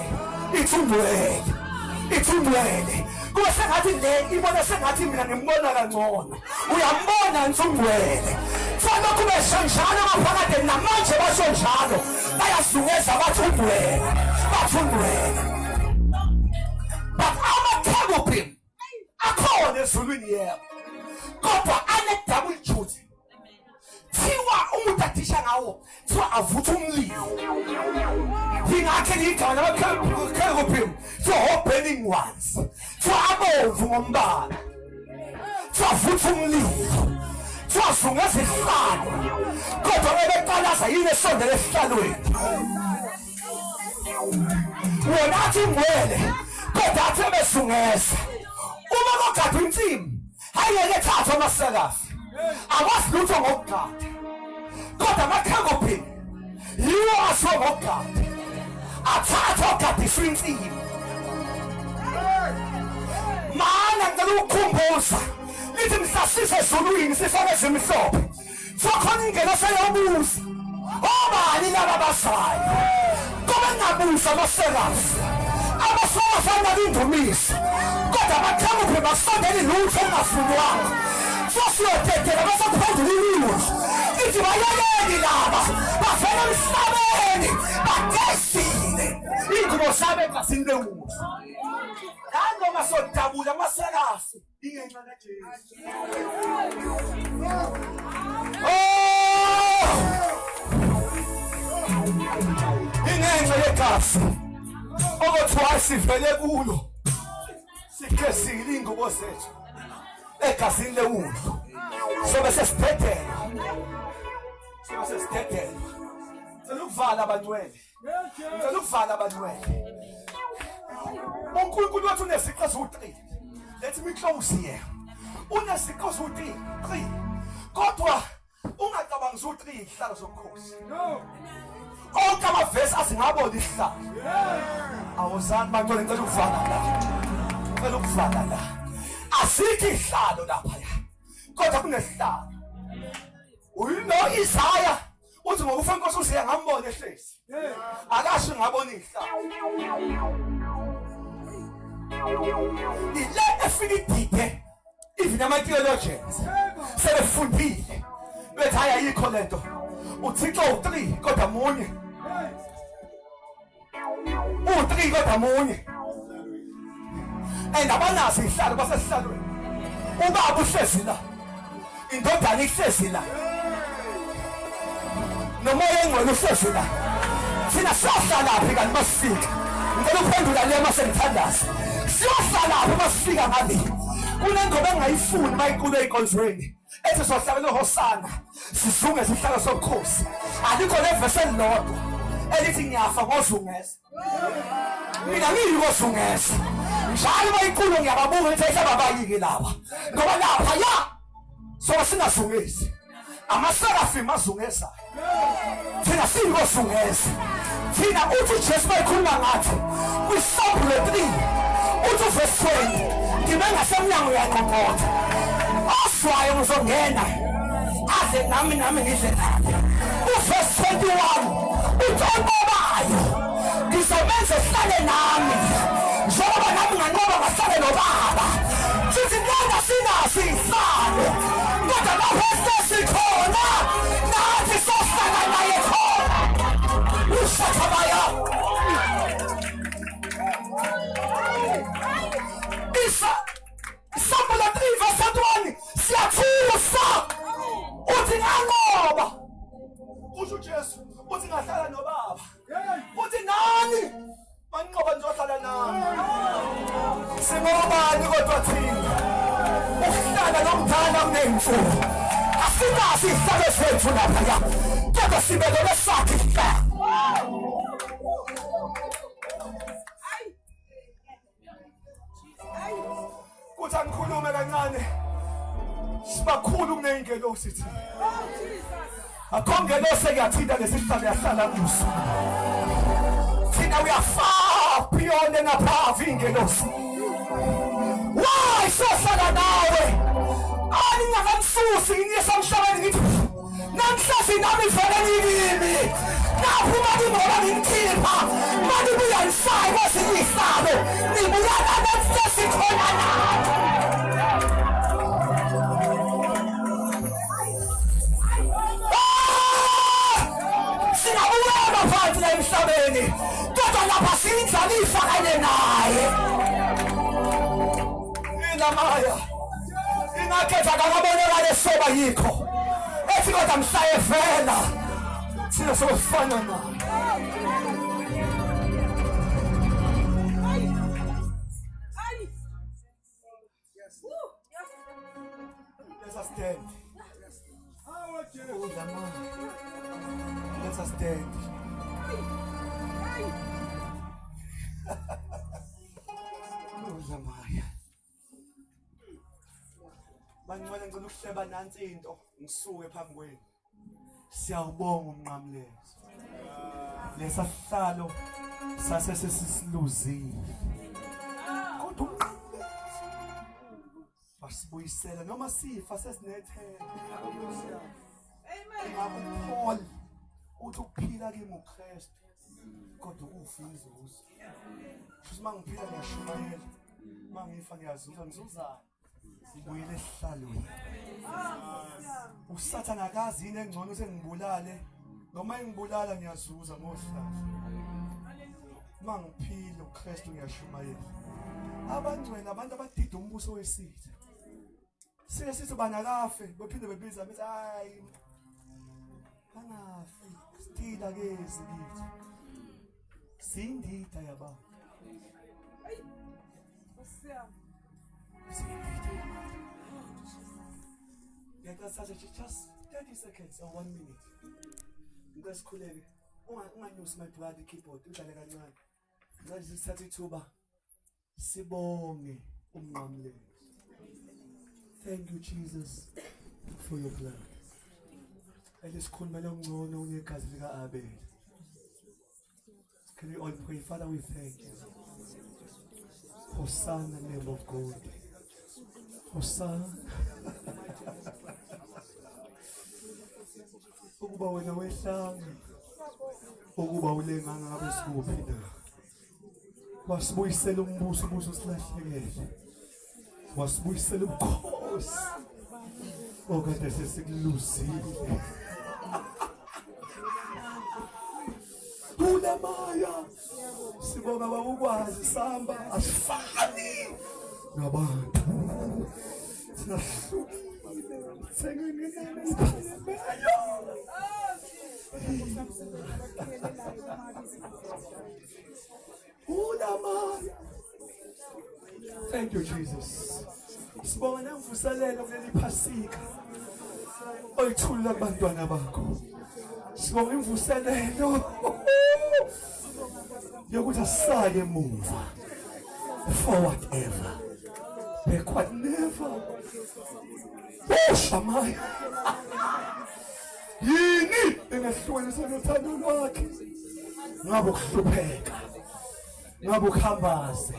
Speaker 1: ithundwele kuba sengathi le ibona sengathi mina ngimbona kangcono uyambona ntungwele fana kube shanjalo maphakade namanje basho njalo bayazungeza bathundwele but amakhekuphi akhona ezulwini yebo kodwa ane double duty thiwa umuntu adisha ngawo thiwa avutha umlilo ngingakhe ngigana amakhekuphi thiwa burning ones thiwa abomvu ngombala thiwa avutha umlilo zungeza isihlalo kodwa bebeqalaza yini esondele esihlalweni wona athi ngwele kodwa athi besungeza uma kogada insimi hayeke thatha amasekazi awazi lutho ngokugada kodwa amakhekuphi yiwo asiwe ngokugada athatha ogadiswa insimi mana ngicela ukukhumbuza lithi mhlasise ezulwini sifake ezimhlophe sokhona ingelo seyobuza obani laba basayo kube ngabuza amasekazi abasafana indumiso kodwa amakhekuphi basondele lutho ongafunwanga sosiyodedela basaphendula imibuzo lithi bayekeni laba bavela emhlabeni bagezile ingubo zabo egazini lengubo nangoma sodabula amasekazi ingenxa kaJesu ingenxa yegazi okuthiwa sivele kulo sigezile ingubo zethu egazini lewundlu sobe sesibhedlela ngicela ukuvala abangcwele uNkulunkulu wethu uneziqu eziwu-3 let me close here uneziqu eziwu-3 kodwa ungacabangi ziwu-3 ihlalo sobukhosi onke amavesi asingabona ihlalo awuzani bantwana ngicela ukuvala la asikho ihlalo laphaya kodwa kunesihlalo Uyilo Isaya uthi ngokufa inkosi usiya ngambona ehlezi. Akasho ngabona ihlala. Ile efika idide even ama-theologians sebefundile bethi hayi ayikho lento. UThixo u3 kodwa munye. U3 kodwa munye. And abanazi ihlalo basesihlalweni. Ubaba uhlezi la. Indodana ihlezi la. Nomoya engcwele uhlezi la. Thina siyohlala phi kanti masifika? Ngicela uphendula le masengithandaza. Siyohlala phi masifika ngale? Kunengoma engayifuni mayiqulu ey'nkonzweni. Ethi sohlabela uHosana. Sizunge sihlalo sobukhosi. Alikho nevesi elilodwa elithi ngiyafa ngozungeza. Mina ngiyikuzungeza. Njalo mayiqulu ngiyababuka ukuthi ehlababayike laba. Ngoba lapha ya so singazungezi. Amaseraphim azungezayo. Thina siyikuzungeza. Thina uthi Jesu mayikhuluma ngathi kwiSphumo 3 uthi verse 20 ngime ngasemnyango yaqoqotha. Oswayo ngizongena aze nami ngidle naye. Verse 21 uthi obayo ngizomenza ehlale nami njengoba nami nganqoba ngahlale nobaba. Sithi nina sinaso isihlalo kodwa lapho sesikhona nathi sohlala naye khona. Ushathabaya Psalm 3 verse 1 siyathusa uthi nganqoba. Usho Jesu uthi ngahlala nobaba. Uthi nani manqoba nizohlala nami. Singobani kodwa thina uhlala nomdala kuney'mfuyo. Asinazi isihlalo sethu laphaya kodwa sibekele sakhe isihlalo. Kuthi angikhulume kancane sibakhulu kuney'ngelosi thina. Akho ngelosi ekuyathinta lesihlalo yahlala kuso. Thina we are far beyond and above ingelosi. Why sohlala nawe? Ani ngingakamsusi ngiyisa emhlabeni ngithi namhlanje nami vele ngikimi. Naphuma ngibona ngimkhipha. Manje buya nishaye kwezinye iy'hlalo. Nibuya nami sesikhona nawe. Sinabuyela phansi la emhlabeni kodwa lapha siyindlala ifakane naye. Inamaya ingakhetha kakabonakala soba yikho ethi kodwa mhlaye vela thina sokufana naye. Let us stand. Let us stand. Bangcwele ngicela ukuhleba nansi into ngisuke phambi kwenu. Siyawubonga umnqamlezo. Lesihlalo sase sesisiluzile. Kodwa umnqamlezo basibuyisela noma sifa sesinethemba. Amen. Paul uthi ukuphila kimi uKristu kodwa ukufa inzuzo. Futhi mangiphila ngiyashumayela. Mangifa ngiyazuza ngizuzana. Ngibuyele esihlalweni. Usathane akazi yini engcono sengibulale noma engibulala ngiyazuza ngohlala. Mangiphila uKristu ngiyashumayela. Abangcwele abantu abadida umbuso wesitha. Sithi bana kafe bephinde bebiza bethi hayi angafi sithila ke sikithi. Sindida yaba. Let us just 30 seconds or 1 minute. Ngasikhuleke. Unganyusi madwala ikeyboard udlale kancane. Ngathi sithatha ithuba sibonge umnqamlezo. Thank you Jesus for your blood. Elisikhuluma lomngcono unegazi lika Abel. Can we all pray? Father, we thank you. Hosanna, name of God. Hosanna.
Speaker 3: ukuba wena wehlanga ukuba ulenganga ngabe sikuphi na wasibuyisela umbuso silahlekele wasibuyisela ubukhosi okade sesikuluzile ulamaya sibonga bakukwazi samba asifani nabantu sinahlukile sengenene iphalemeyo ulamaya. Thank you, Jesus. Sibonga nemvuselelo kuleli phasika oyithulula kubantwana bakho. Sibonga imvuselelo yokuthi asisake emuva. Forward ever. Backward never. Shamaya. Yini engahlukanisa nothando lwakhe? Ngabe ukuhlupheka. Ngabe ukuhambaze.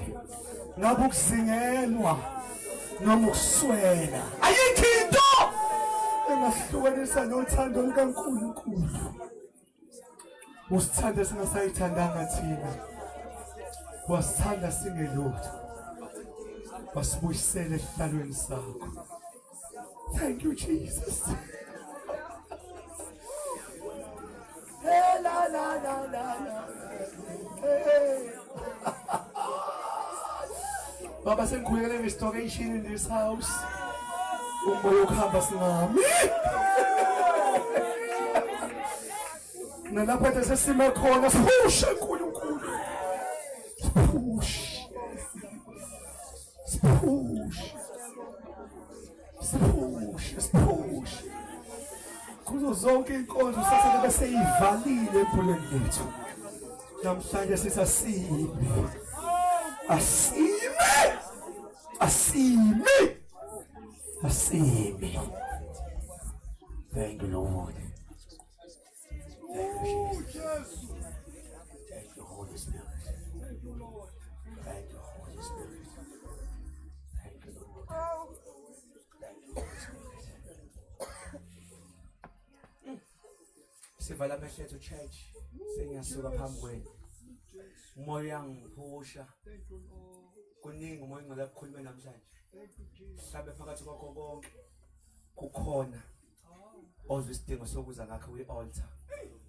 Speaker 3: Ngabe ukuzingelwa. Noma ukuswela. Ayikho into engahlukanisa nothando lukaNkulunkulu. Usithanda singasayithandanga thina. Wasithanda singelutho. Wasibuyisela esihlalweni sakho. Thank you, Jesus. Hey, la la la la la. Hey. Baba sengikhulekele restoration in this house. Umoya ukuhamba singami. Nalapha nje sesime khona sipushe uNkulunkulu. Push. Kuzo zonke inkonzo sasele bese ivalile empuleni lethu. Namhlanje sisasime. Asime. Thank you, Lord. Thank you, Jesus. Thank you, Holy Spirit. Thank you, Lord. Thank you, Holy Spirit. Thank you, Lord. Thank you, Holy Spirit. Sivala amehlo ethu church. Sengiyasuka phambi kwenu. Umoya ngiphusha. Kuningi umoya engcwele ukukhuluma namhlanje. Mhlawumbe phakathi kwakho konke kukhona ozwe isidingo sokuza ngakho kwi-altar.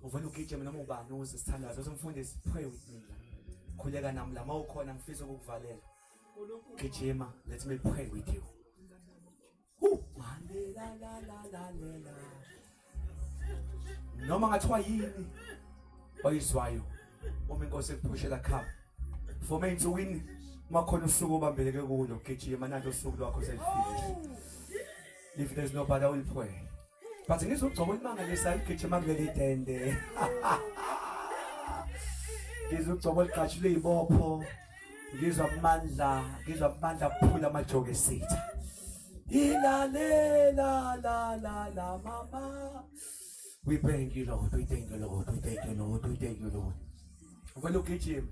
Speaker 3: Uvela ugijima noma ubani uze sithandaze. Uzomfundisi, pray with me. Khuleka nami la mawukhona ngifisa ukukuvalela. Gijima, let me pray with you. Noma ngathiwa yini oyizwayo uma inkosi ekuphushela khamba. For me insukwini makhona usuku obambeleke kulo gijima nanto usuku lwakho selifile. If there's nobody I will pray. But ngizogcoba imangalisa igijima kuleli tende. Ngizogcoba ligashile izibopho. Ngizwa amandla kuphula amajoke esitha. Ilalela la mama. We thank you, Lord. We thank you, Lord. We thank you, Lord. We thank you, Lord. Uvela ugijima.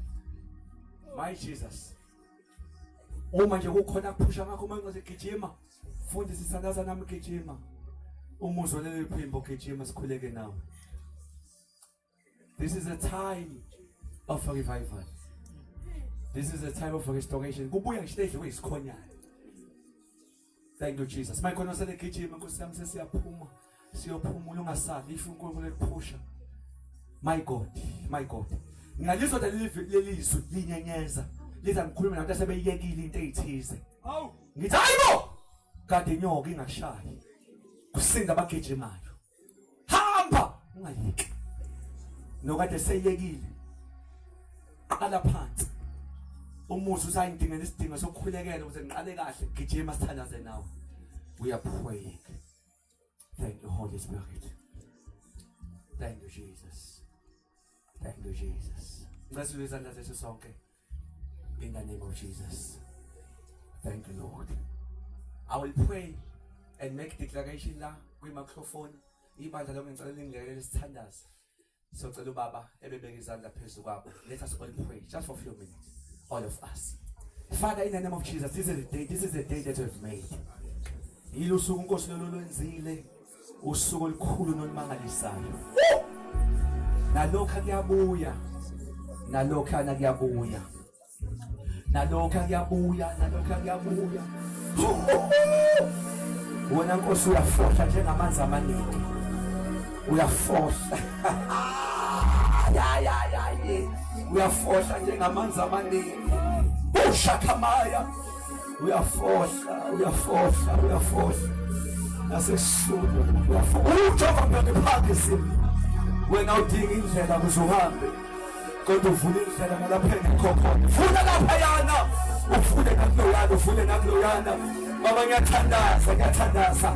Speaker 3: My Jesus. Uma nje kukhona kuphusha ngakho uma ngizogijima. Fundisa isithandaza nami gijima. Umuzwa leli phimbo gijima sikhuleke nawe. This is a time of revival. This is a time of restoration. Kubuya ngisho wesikhonyana. Thank you, Jesus. My khona sele gijima Nkosi yami sesiyaphuma. Siyophumula ungasali if uNkulunkulu ekuphusha. My God. Ngalizwa lelizwi linyenyeza. Liza ngikhuluma nabantu asebeyekile into ezithize. Ngithi hayibo. Kade inyoka ingashayi. Kusinda abagijimayo. Hamba ungayiki. Nokade seyekile. Qala phansi. Umuzi usayindingela isidingo sokukhulekela ukuze ngiqale kahle gijima sithandaze nawe. We are praying. Thank you, Holy Spirit. Thank you, Jesus. Thank you, Jesus. Ngasiza izandla zethu sonke. In the name of Jesus. Thank you, Lord. I will pray and make declaration la kwi-microphone. Ibandla lonke ngicela lingilekelele sithandaze. Socela ubaba ebebeka izandla phezulu kwabo. Let us all pray just for a few minutes. All of us. Father, in the name of Jesus, this is the day that you have made. Ilusuku Nkosi lolwenzile usuku olukhulu nolumangalisayo. Nalokho kuyabuya, nalokho kuyabuya, nalokho kuyabuya, nalokho kuyabuya. Wena Nkosi uyafohla njengamanzi amaningi, uyafohla. Uyafohla njengamanzi amaningi. Ushakamaya, uyafohla, uyafohla, uyafohla. Nasesisulu uyafohla. UJehova ngikuphakisile. Wena udinga indlela ukuze uhambe, kodwa uvule indlela nalapha engikhona. Vula lapha yana, uvule nakuloyana, uvule nakuloyana. Baba ngiyathandaza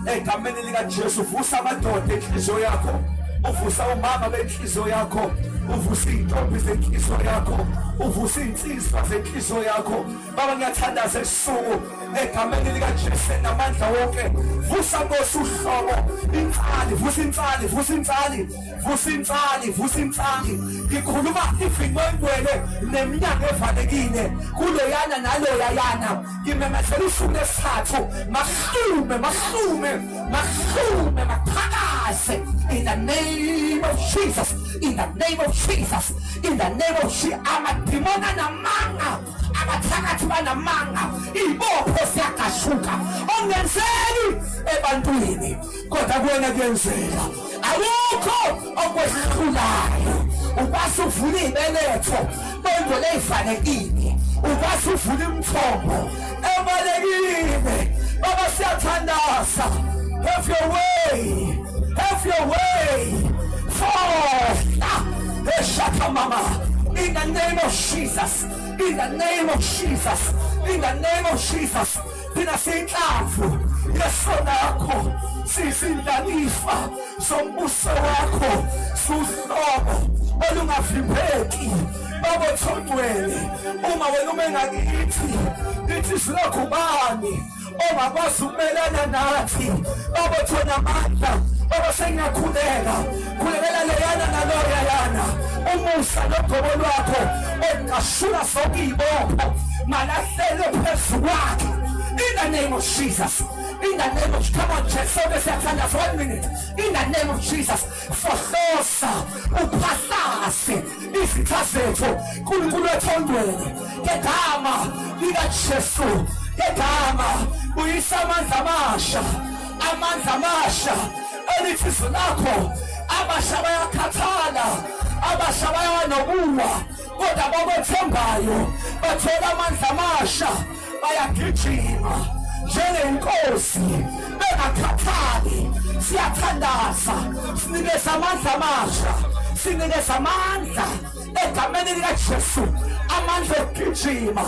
Speaker 3: egameni likaJesu, vusa amadoda enhliziyo yakho, uvusa umama benhliziyo yakho, uvusa intombi zenhliziyo yakho, uvusa insizwa zenhliziyo yakho. Baba ngiyathandaza esuku egameni likaJesu namandla wonke. Vusa Nkosi uhlobo, insali, vusa insali, vusa insali, vusa insali, vusa insali. Ngikhuluma ivingwengwele neminyango evalekile kuloyana naloyayana. Ngimemezela usuku lesithathu, mahlume, mahlume, mahlume, maphakaze. In the name of Jesus, in the name of Jesus, in the name of Jesus. Amadimona namanga, abathakathi banamanga, ibopho siyagashuka. Ongenzeli ebantwini kodwa kuwena kuyenzeka. Awukho okwehlulayo. Ukwazi uvula ibeletho bendwe leyifanekile, ukwazi uvula imithombo ebalekile. Baba siyathandaza. Have your way, have your way. In the name of Jesus, in the name of Jesus, in the name of Jesus. Thina siyinhlamvu yesona yakho, siyizindlalifa zombuso wakho, suhlobo olungavimbeki. Baba Thondweni, uma wena umengakithi lithi silokubani ongakwazi ukumelana nathi. Baba Thona amandla, Baba sengiyakhuleka, khulekela leyana naloyayana, umusa nogobo lwakho ongashula zonke izibopho malahlelo phezu kwakhe. In the name of Jesus, in the name of, come on church, so this is 1 minute. In the name of Jesus, fohlosa uphahlase izitha zethu kuNkulunkulu Thondweni ngegama likaJesu, ngegama uyisa amandla amasha, amandla amasha elithi lakho. Abasha bayakhathala, abasha bayanobuwa, kodwa abakwethembayo bathola amandla amasha, bayagijima njengenkosi bengakhathali. Siyathandaza, sinikeza amandla amasha, sinikeza amandla egameni likaJesu, amandla okugijima.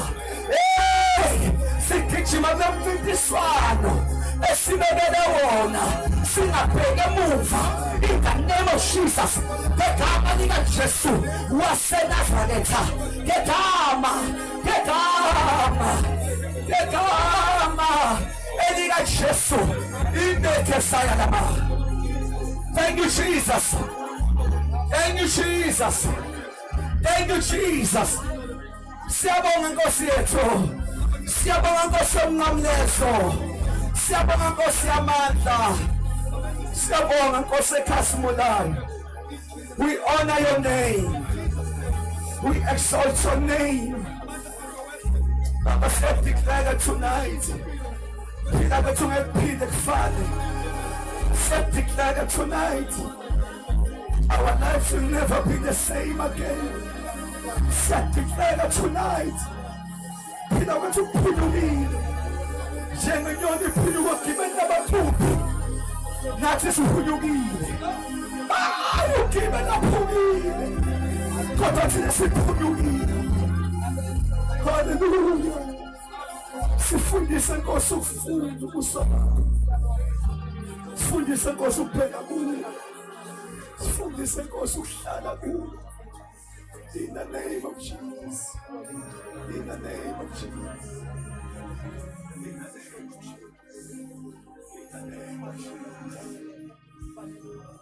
Speaker 3: Sigijima kumncintiswano esibekele wona, singabheki emuva. In the name of Jesus, ngegama likaJesu waseNazaretha, ngegama, ngegama, ngegama elikaJesu indekesaya lama. Thank you Jesus, thank you Jesus, thank you Jesus. Siyabonga Nkosi yethu, siyabonga Nkosi yomnqamlezo, siyabonga Nkosi yamandla, siyabonga Nkosi ekhazimulayo. We honor your name, we exalt your name. Baba siyadeclare tonight, phila kwethu ngekuphile kufane. Siyadeclare tonight, our lives will never be the same again. Siyadeclare tonight, phila kwethu kuphilukile njengenyoni iphiluka ogibeni abathuphi. Nathi siphulukile, ugibeni aphukile, kodwa thina siphulukile. Hallelujah. Sifundise Nkosi ukufunda ubuso bakho, sifundise Nkosi ukubheka kuwe, sifundise Nkosi ukuhlala kuwe. In the name of Jesus, in the name of Jesus, in the name of Jesus, in the name of Jesus.